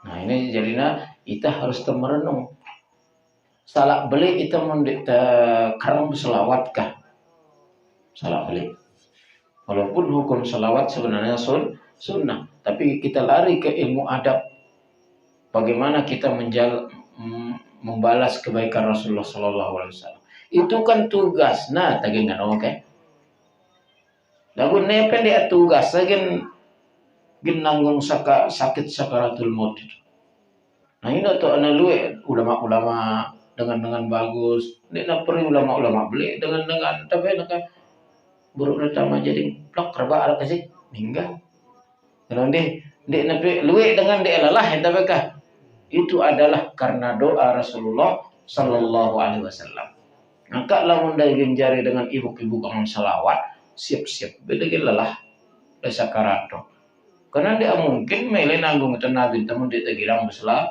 Nah ini jadinya kita harus merenung salah beli itu mendikta karang selawatkah salah beli. Walaupun hukum salawat sebenarnya sunnah. Tapi kita lari ke ilmu adab. Bagaimana kita membalas kebaikan Rasulullah Sallallahu Alaihi Wasallam. Itu kan tugas. Nah, tadi nggak oke. Lagu nepen dia tugas. Saya nanggung sakit sakaratul maut itu. Nah ini tuh anak lu ulama-ulama dengan bagus. Dia nak perlu ulama-ulama beli dengan tapi nak buruk pertama jadi plok kerba ala kasih meninggal. Kalau dia nabi luwe dengan dia lelah tapi kah itu adalah karena doa Rasulullah Sallallahu Alaihi Wasallam. Maka lamun dari genjari dengan ibu-ibu kamu salawat siap-siap beda lelah desa karato. Karena dia mungkin mele nanggung tenaga temu dia tegirang berselawat.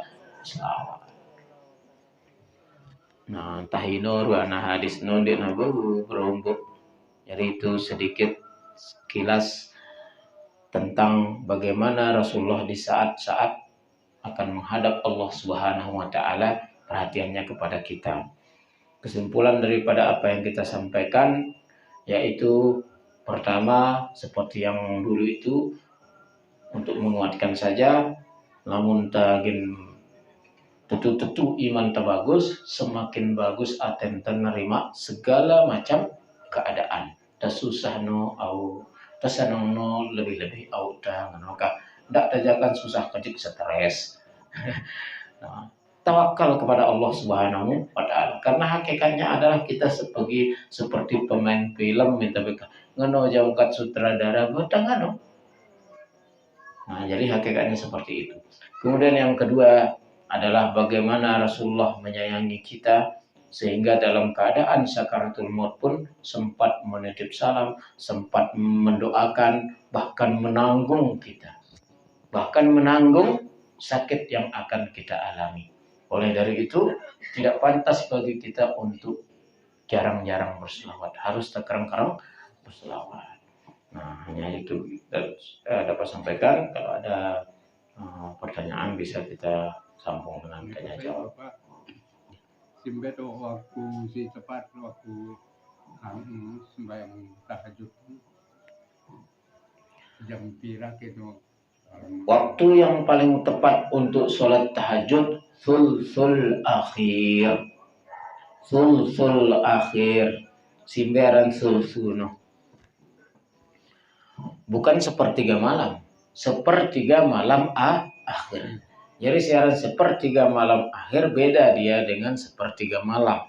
Nah, tahino ruana hadis non dia nabu berombok. Jadi itu sedikit kilas tentang bagaimana Rasulullah di saat-saat akan menghadap Allah Subhanahu wa taala perhatiannya kepada kita. Kesimpulan daripada apa yang kita sampaikan yaitu pertama seperti yang dulu itu untuk menguatkan saja namun tagin tentu iman bagus semakin bagus aten menerima segala macam keadaan susah no au tasanong no lebih au dah maka ndak tajakan susah kecil stres. Nah, tawakal kepada Allah Subhanahu wa taala karena hakikatnya adalah kita seperti pemain film minta beka ngono jangkat sutradara betang anu. Nah, jadi hakikatnya seperti itu. Kemudian yang kedua adalah bagaimana Rasulullah menyayangi kita sehingga dalam keadaan sakaratul maut pun sempat menitip salam, sempat mendoakan, bahkan menanggung kita. Bahkan menanggung sakit yang akan kita alami. Oleh dari itu, tidak pantas bagi kita untuk jarang-jarang berselawat. Harus terkerang-kerang berselawat. Nah, hanya itu dapat sampaikan. Kalau ada pertanyaan bisa kita sambung dengan tanya jawab. Simbe tuh waktu si tepat waktu kamu sembahyang tahajud jam pira gitu. Waktu yang paling tepat untuk sholat tahajud sulsul akhir. Sulsul akhir. Simberan sulsuno. Bukan sepertiga malam. Sepertiga malam akhir. Jadi siaran sepertiga malam akhir beda dia dengan sepertiga malam.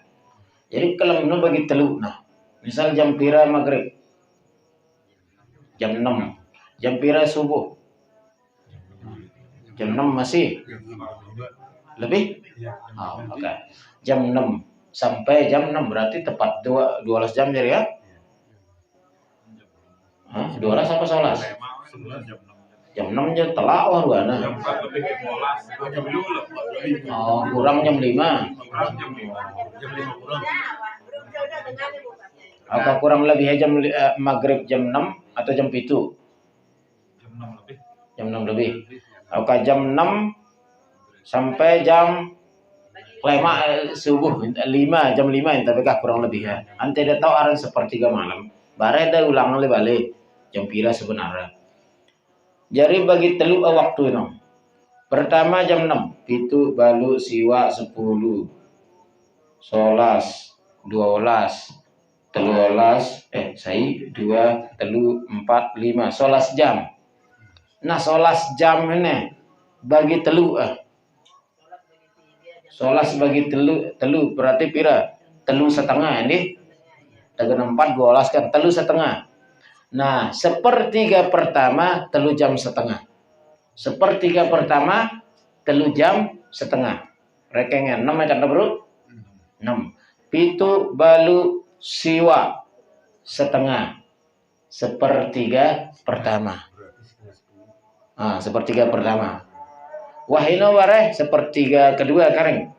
Jadi kalau menurut bagi teluk, nah, misal jam pira maghrib, jam 6, jam pira subuh, jam 6 masih lebih? Oh, oke. Jam 6 sampai jam 6 berarti tepat 12 jam jadi ya? 12 apa 11? Jam 6 aja telak wah ruana. Jam 4 lebih ke 12. Jam 5. Oh, kurang jam 5. Kurang jam 5. Jam 5 kurang. Apa kurang lebih jam maghrib jam 6 atau jam 7? Jam 6 lebih. Jam 6 lebih. Apakah jam 6 sampai jam 5 subuh 5 jam 5 tapi kurang lebih ya. Ante dah tahu aran sepertiga malam. Bare dah ulang balik jam pira sebenarnya. Jadi bagi teluk waktu itu. Pertama jam 6, pitu balu siwa 10. 11, 12, 13, saya 2, telu, 4, 5, 11 jam. Nah 11 jam ini bagi teluk 11 bagi telu berarti pira? Telu setengah ini. Dengan 4 12 kan telu setengah. Nah, sepertiga pertama telu jam setengah. Sepertiga pertama telu jam setengah. Rekengnya 6 ya kan bro? 6. Pitu balu siwa setengah. Sepertiga pertama. Sepertiga pertama. Wahino wareh sepertiga kedua kareng.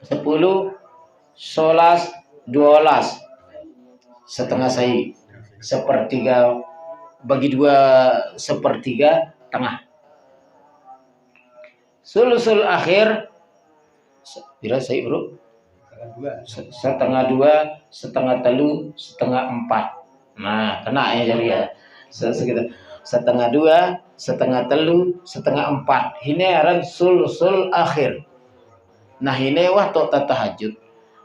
10, 11, 12. Setengah saya sepertiga bagi 2 sepertiga tengah. Sulusul akhir bila saya bro setengah 2 setengah telu setengah 4. Nah kena ya jadi ya sekitar setengah dua, setengah telu, setengah empat. Ini aran sul akhir. Nah ini waktu tahajud.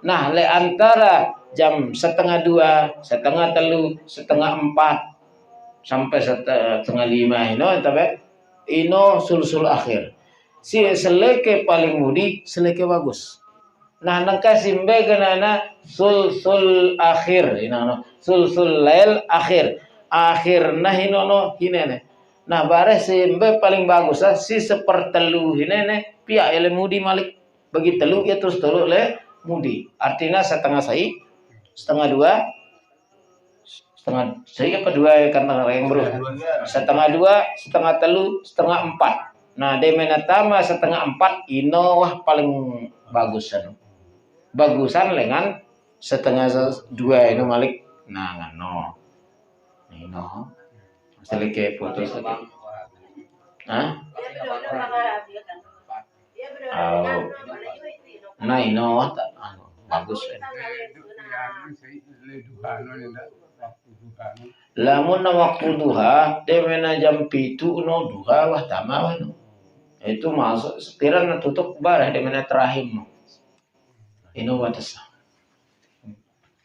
Nah le antara jam setengah dua, setengah telu, setengah empat sampai setengah lima ino sul akhir. Si seleke paling mudi, seleke bagus. Nah nangka simbe genana sul akhir, sul lail akhir. Akhir nah inono hinene. Nah bare simbe paling bagus si sepertelu hinene pihak ele mudi malik bagi telu ya terus telu le mudi. Artinya setengah sai, setengah dua, setengah sai apa dua karena yang bro. Setengah dua, setengah telu, setengah empat. Nah demenatama setengah empat ino wah paling bagusan. Bagusan dengan setengah dua ini malik nah ngano ino selike foto selike nah ino bagus lamun waktu duha demena jam 7 no duha wah tama itu masuk sekiranya tutup barah demena terakhir ino batas.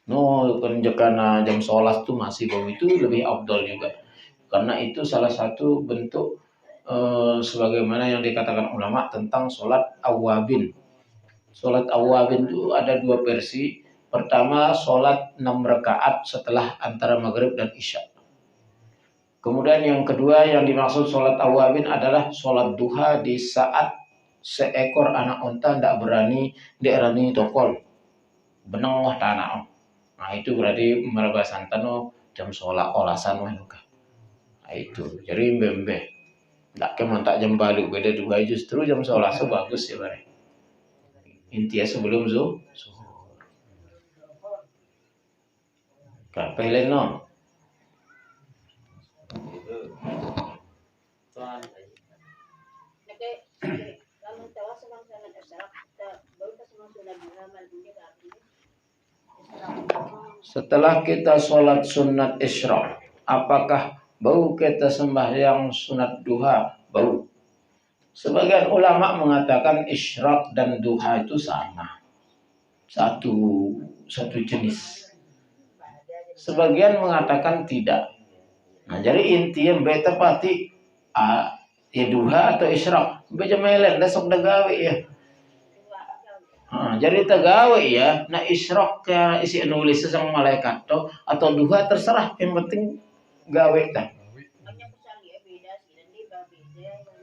No, penjagaan jam sholat tuh masih bau itu lebih afdol juga. Karena itu salah satu bentuk sebagaimana yang dikatakan ulama tentang sholat awabin. Sholat awabin itu ada dua versi. Pertama, sholat 6 rakaat setelah antara maghrib dan isya. Kemudian yang kedua yang dimaksud sholat awabin adalah sholat duha di saat seekor anak unta tidak berani tokol. Benang wah tanah. Nah itu berarti meraba santano jam sholat olasan wah juga. Nah itu jadi mbembe. Tak keman tak jam balik beda juga justru jam sholat so bagus ya bare. Intinya sebelum zuhur. Kapelen no. Setelah kita sholat sunat isyraq, apakah bau kita sembahyang sunat duha? Bau. Sebagian ulama mengatakan isyraq dan duha itu sama, satu jenis. Sebagian mengatakan tidak. Nah, jadi intinya beta pati ya duha atau isyraq. Beja melen dasok dagawe ya. Jadi tegawe ya, nah isyraq ya isi nulis sama malaikat atau duha terserah, yang penting gawe kan.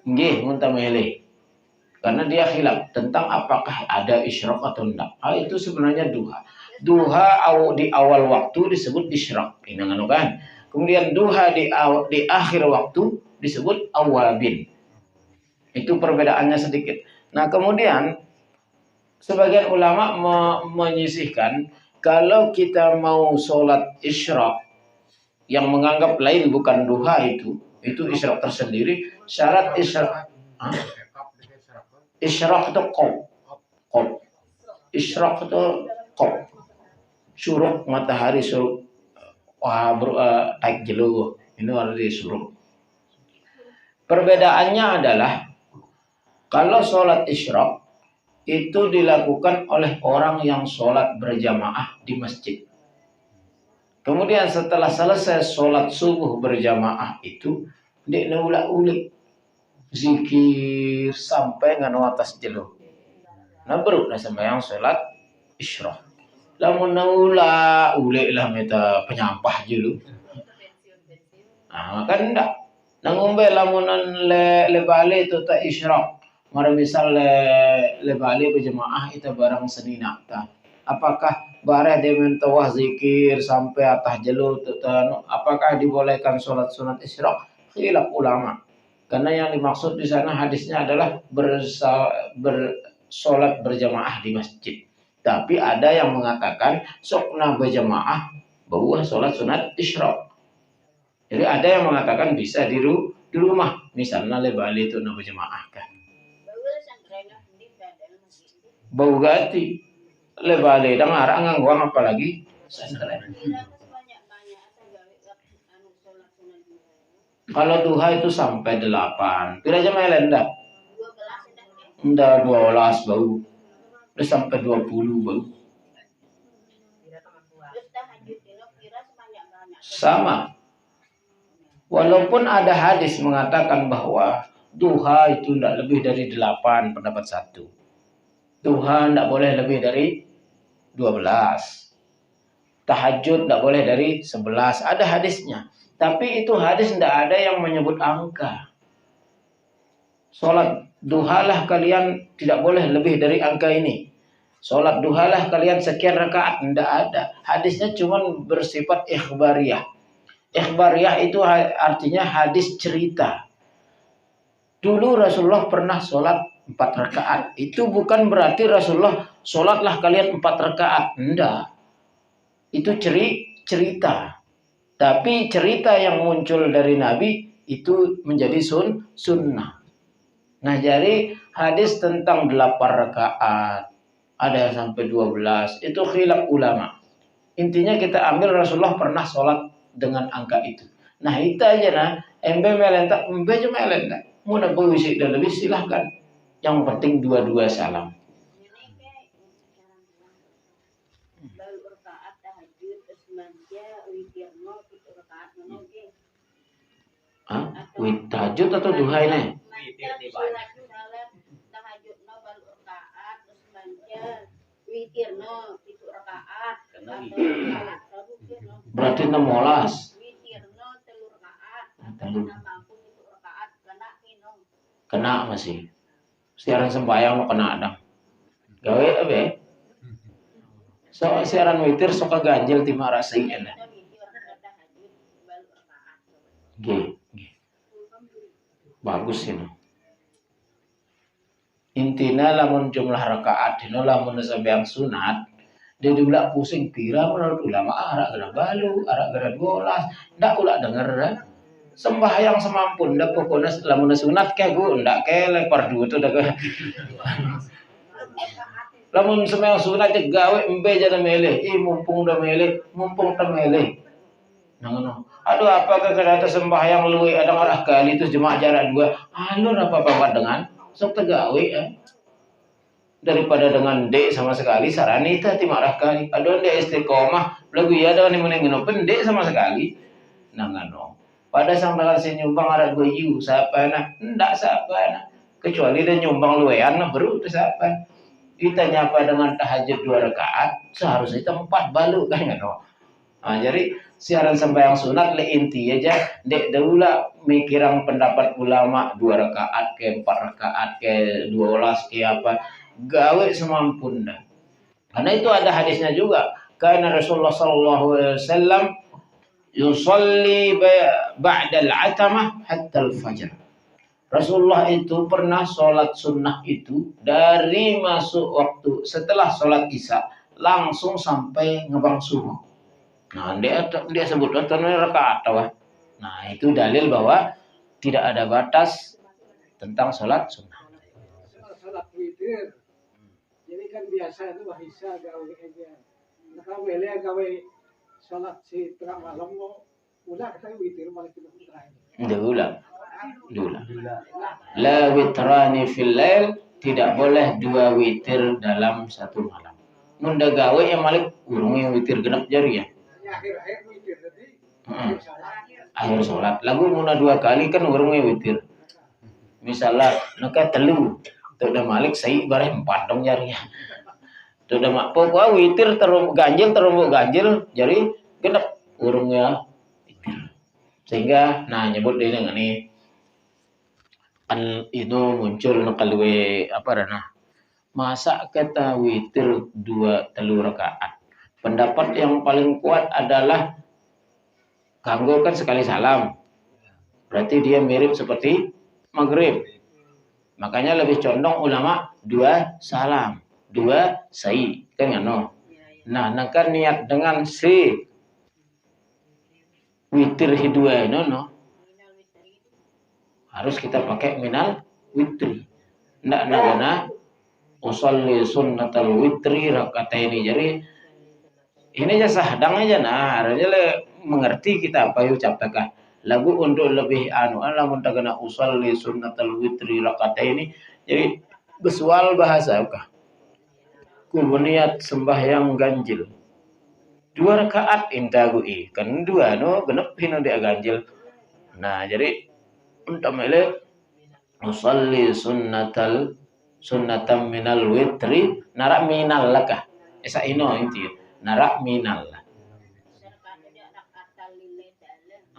Nggih, muntah mele. Karena dia khilaf tentang apakah ada isyraq atau enggak. Itu sebenarnya duha. Duha di awal waktu disebut isyraq, ini kan. Kemudian duha di akhir waktu disebut awabin. Itu perbedaannya sedikit. Nah, kemudian sebagian ulama menyisihkan kalau kita mau sholat isyraq yang menganggap lain bukan duha itu isyraq tersendiri. Syarat isyraq itu qop. Isyraq itu qop. Syuruk matahari syuruk naik jelo ini ada di syuruk. Perbedaannya adalah kalau sholat isyraq itu dilakukan oleh orang yang sholat berjamaah di masjid. Kemudian setelah selesai sholat subuh berjamaah itu, dia ulik zikir sampai nganu atas jelo. Nah baru sembahyang sholat isyraq. Lamun ulik lah meta penyampah jelo. Nah kan enggak. Nangumbe lamunan le bale itu ta isyraq. Mara misal le bali berjemaah itu barang senina ta. Apakah bareh demen tawah zikir sampai atah jelu apakah dibolehkan sholat sunat isyraq? Khilaf ulama. Karena yang dimaksud di sana hadisnya adalah bersolat berjamaah di masjid. Tapi ada yang mengatakan sokna berjamaah bahwa sholat sunat isyraq. Jadi ada yang mengatakan bisa di rumah. Misalnya le bali itu na berjamaah kan. Bau gati lebale dang arang ngangguang apalagi santren. Kalau duha itu sampai 8. Pira jam melen dah? Ndak 12 bau. Udah sampai 20 bau. Sama. Walaupun ada hadis mengatakan bahwa duha itu tidak lebih dari 8, pendapat satu. Duha tidak boleh lebih dari 12. Tahajud tidak boleh dari 11. Ada hadisnya. Tapi itu hadis tidak ada yang menyebut angka. Sholat duhalah kalian tidak boleh lebih dari angka ini. Sholat duhalah kalian sekian rakaat. Tidak ada. Hadisnya cuma bersifat ikhbariyah. Ikhbariyah itu artinya hadis cerita. Dulu Rasulullah pernah sholat 4 rakaat. Itu bukan berarti Rasulullah sholatlah kalian 4 rakaat. Enggak. Itu cerita. Tapi cerita yang muncul dari Nabi itu menjadi sunnah. Nah, jadi hadis tentang 8 rakaat, ada yang sampai 12, itu khilaf ulama. Intinya kita ambil Rasulullah pernah sholat dengan angka itu. Nah, itu aja nah. Embe melenta, embe aja melenta. Mau nak berwisik dan lebih silahkan. Yang penting dua-dua salam. Tahajud atau duha ini? Berarti 16. Kena masih. Siaran sembahyang mau kena ada. Gawe apa? So siaran witir suka ganjil ti marasai enak. G. Bagus ini. Intinya lamun jumlah rakaat dino lamun sampeyan sunat, dia dibilang pusing pira menurut ulama arak gara balu, arak gara 12, ndak ulah denger dah. Sembahyang semampun ndak pokoknya lamun sunat ke gu ndak ke lepar dua tu dah. Lamun sembahyang sunat gawe embe jana meleh, mumpung dah meleh, mumpung ta meleh. Nangono. Aduh apa kekadata sembahyang luwe ada arah kali itu jemaah jarak 2. Alur apa-apa dengan sok tegawe daripada dengan dek sama sekali sarani tah ti marah kali. Aduh dek istiqomah lagu ya ada ni menengno pendek sama sekali. Nangono. Pada sang dengan si nyumbang arah goyu siapa nak? Ndak siapa nak. Kecuali dia nyumbang luwean baru tu siapa. Kita nyapa dengan tahajud 2 rakaat seharusnya itu 4 balu kan ngono. Nah, jadi siaran sembahyang sunat le inti aja dek daula mikirang pendapat ulama 2 rakaat ke 4 rakaat ke 12 ke apa gawe semampuna. Karena itu ada hadisnya juga. Karena Rasulullah sallallahu alaihi wasallam yusalli ba'da al-'atamah hatta al-fajr. Rasulullah itu pernah sholat sunnah itu dari masuk waktu setelah sholat isya langsung sampai ngebang subuh. Nah, dia sebut rakaat apa? Nah, itu dalil bahwa tidak ada batas tentang sholat sunnah. Sholat witir, jadi kan biasa itu wahisa gawe aja. Nah, kalau boleh gawe sholat si tengah malam mau ulah kita witir balik ke terakhir. Dula. La witrani fil lail, tidak boleh 2 witir dalam satu malam. Munda gawe yang malik urung yang witir genap jari ya. Akhir-akhir witir tadi. Akhir sholat. Lagu muna 2 kali kan urung yang witir. Misalnya nak telu, tu dah malik sai bareh 4 dong jari ya. Tu dah mak pokok witir terumbuk ganjil jari genap urungnya witir. Sehingga nah nyebut dia dengan ini kan itu muncul kalwe apa dana masa kata witir 2 telu rakaat. Pendapat yang paling kuat adalah kanggo kan sekali salam. Berarti dia mirip seperti maghrib. Makanya lebih condong ulama 2 salam, 2 sai kan ngono. Nah, kan niat dengan si witir hidua no. Harus kita pakai minal witri. Ndak nagana usolli sunnatal witri rakataini. Jadi ini aja sahdang aja nah, harusnya mengerti kita apa yang ucapkan. Lagu untuk lebih lamun tagana usalli sunnatal witri rakaataini. Jadi besual bahasa kah? Ku niat sembahyang ganjil. 2 rakaat intagui. Kan 2 genep hina dia ganjil. Nah, jadi untuk mele usalli sunnatam minal witri narak minal laka. Esa ino inti. Narak minal.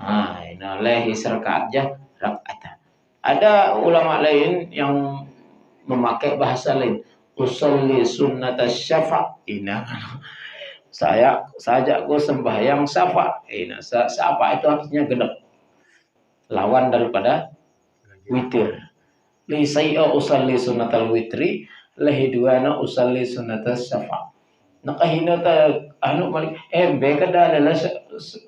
Ina lehi serakaat aja rakaat. Ada ulama lain yang memakai bahasa lain. Usolli sunnatas syafa. Ina saja gue sembahyang syafa. Ina syafa itu artinya genep. Lawan daripada witir. Li sayya usolli sunnatal witri, lehi duana usolli sunnatas syafa. Nakahina ta malik kada adalah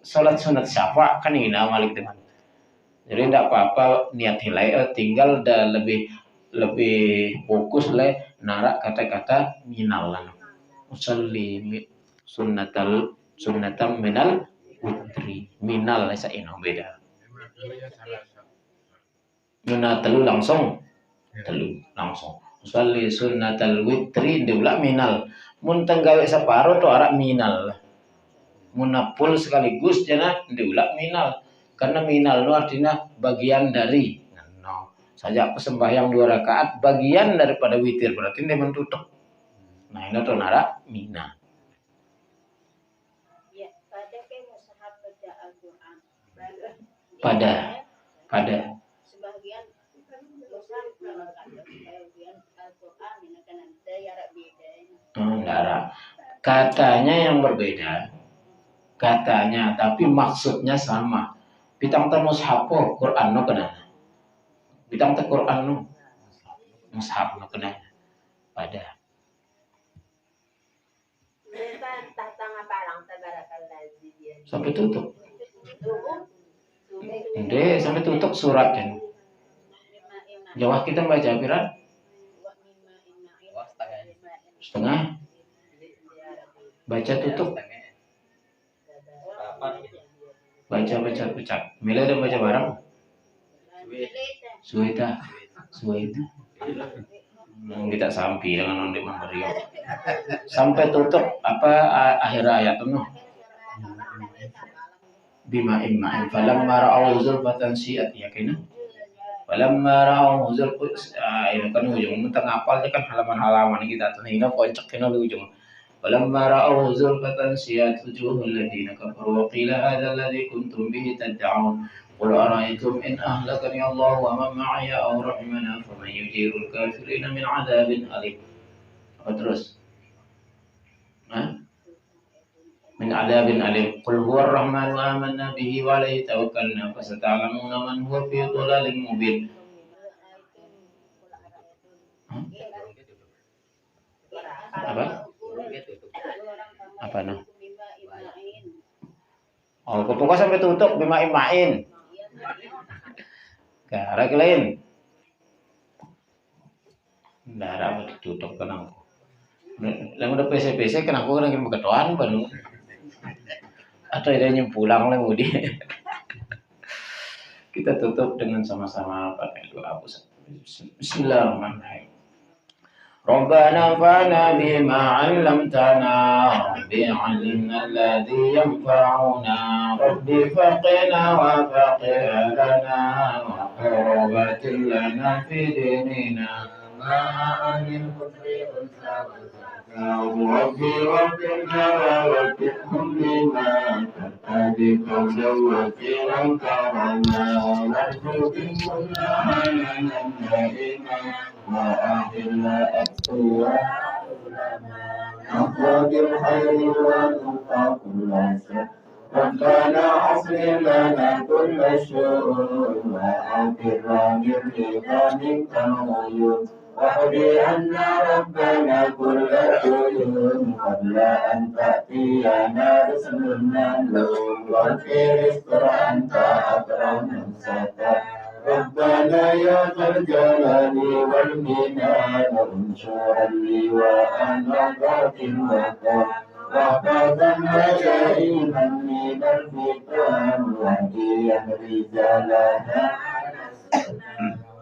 salat sunat syafa kan ina malik dengan. Jadi tidak apa-apa niat hilai tinggal dah lebih fokus le narak kata-kata minal lan. Usalli sunnatam minal witri. Minal esa ina beda. Guna telu langsung. Usalli sunnatal witri diulah minal. Mun tenggawe separo to arak minal. Munapul sekaligus jana diulah minal. Karena minal itu artinya bagian dari. No. Saja sembahyang 2 rakaat bagian daripada witir berarti dia mentutup. Nah ini tuh narak mina. Ya, pada ke mustahab baca Al-Qur'an. Pada. Sebagian mustahab bagian Al-Qur'an ini kan ada jarak beda. Darah. Katanya yang berbeda. Katanya, tapi maksudnya sama. Bitang ta mushaf Quran no kana. Bitang ta Quran no. Mushaf no kana. Pada. Sampai tutup. Inde sampai tutup surat kan. Jawah kita baca piran? Setengah. Baca tutup. Baca. Mila ada baca bareng? Suwita. Kita sampai dengan onde memberi. Sampai tutup akhir ayat itu. Bima imma falamma ra'au zulfatan si'at yakina. Falamma ra'au ini kan ujung tengah apalnya kan halaman-halaman kita tuh ini kocak kena ujung. Falamma ra'au zulfatan si'at wujuhul ladina kafaru wa qila hadha alladhi kuntum bihi tad'un. Qul ara'aytum in ahlakani Allah wa man ma'aya aw rahimana faman yujirul kafirina min 'adzabin alim. Apa terus? Min 'adzabin alim. Qul huwar rahmanu amanna bihi wa alayhi tawakkalna fasata'lamuna man huwa fi dhalalin mubin. Apa no? Oh, pokoknya sampai tutup bima imain. Cara lain. Darah ditutup kenang. Lalu udah PC kenang aku lagi berketuan baru. Atau dia nyempulang lah mudi. Kita tutup dengan sama-sama pakai doa. Bismillahirrahmanirrahim. Rabbana fa'na bima 'allamtana Rabbi 'allimna alladhi yanfa'una Rabbi faqina wa faqir lana wa qurbatin lana fi dinina ma'anil kufri unsa Rabbi waqqina wa waqqikum lima taqadi qawlan wa fi'lan karana warzuqhum lana naima وأهلنا أتقياء أفراد الخير ونقى كل شر ربنا أصلح لنا كل شؤون وأغفر من رضا منك الغيوم واقضي عنا ربنا كل ديون قبل أن تأتينا رسل المملوك واغفر استر أنت أكرم ستر ربنا يا ذا الجلال والمنان انشر اللواء نظرة الوفاء وحفظا وجائما من الفتن واهديا رجالها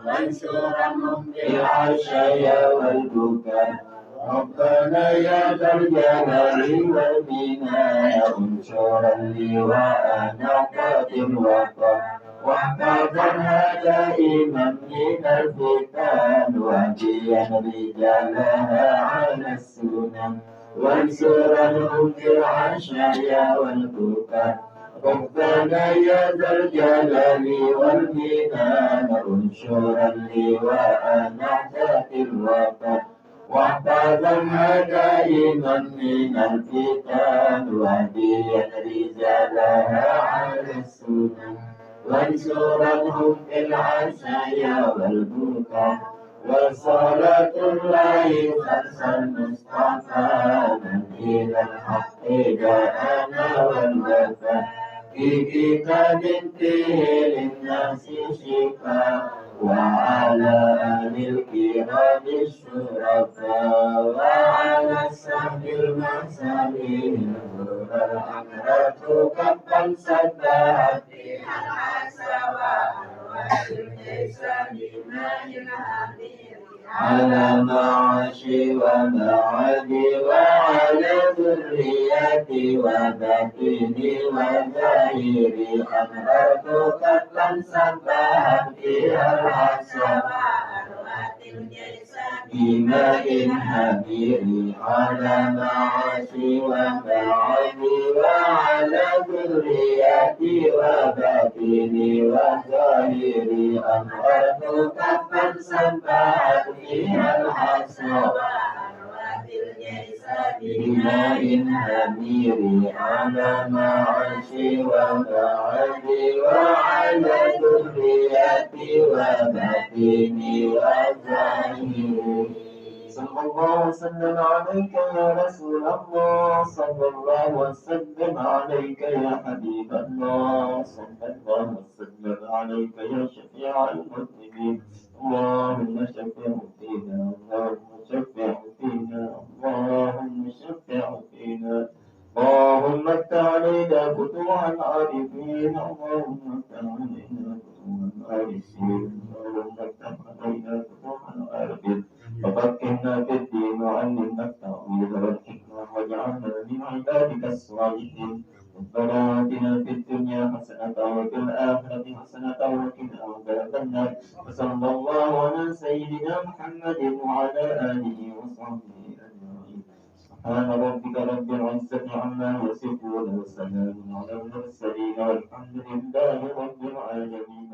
وانصرهم بالعشايا والبكاء ربنا يا ذا الجلال والبناء انشر اللواء نقاط الوطن واحفظها دائما من الفتن واهديا رجالها على السنن وانصرهم بالعشايا والبكاء ربنا يا ذا الجلال والمنان انشر اللواء نحت الوطن واحفظها دائما من الفتن واهديا رجالها على السنن وانصرهم في العشايا والبكاء وصلاة الله خمس المصطفى من إلى الحق جاءنا والوفاء في كتاب فيه للناس شفاء وعلى آل الكرام الشرفاء وعلى السهل المسامين نور الأمرة كفا سبحت فيها العسى وليس بماء الحمير على معاشي ومعادي وعلى ذريتي وبطني وظاهري أمرت كفا سبحت فيها العسى بماء حمير على معاشي ومعادي وعلى ذريتي وبطني وظاهري أمرت كفا سبحت فيها الحصى بماء حمير على معاشي ومعادي وعلى ذريتي وبطني وظاهري صلى الله وسلم عليك يا رسول الله صلى الله وسلم عليك يا حبيب الله صلى الله وسلم عليك يا شفيع المذنبين اللهم شفع فينا اللهم شفع فينا اللهم شفع فينا اللهم افتح علينا فتوح العارفين اللهم افتح علينا فتوح العارفين اللهم افتح علينا فتوح العارفين وفقهنا في الدين وعلمنا التأويل والحكمة واجعلنا من عبادك الصالحين ربنا آتنا في الدنيا حسنة وفي الآخرة حسنة وقنا عذاب النار وصلى الله على سيدنا محمد وعلى آله وصحبه أجمعين سبحان ربك رب العزة عما يصفون وسلام على المرسلين والحمد لله رب العالمين.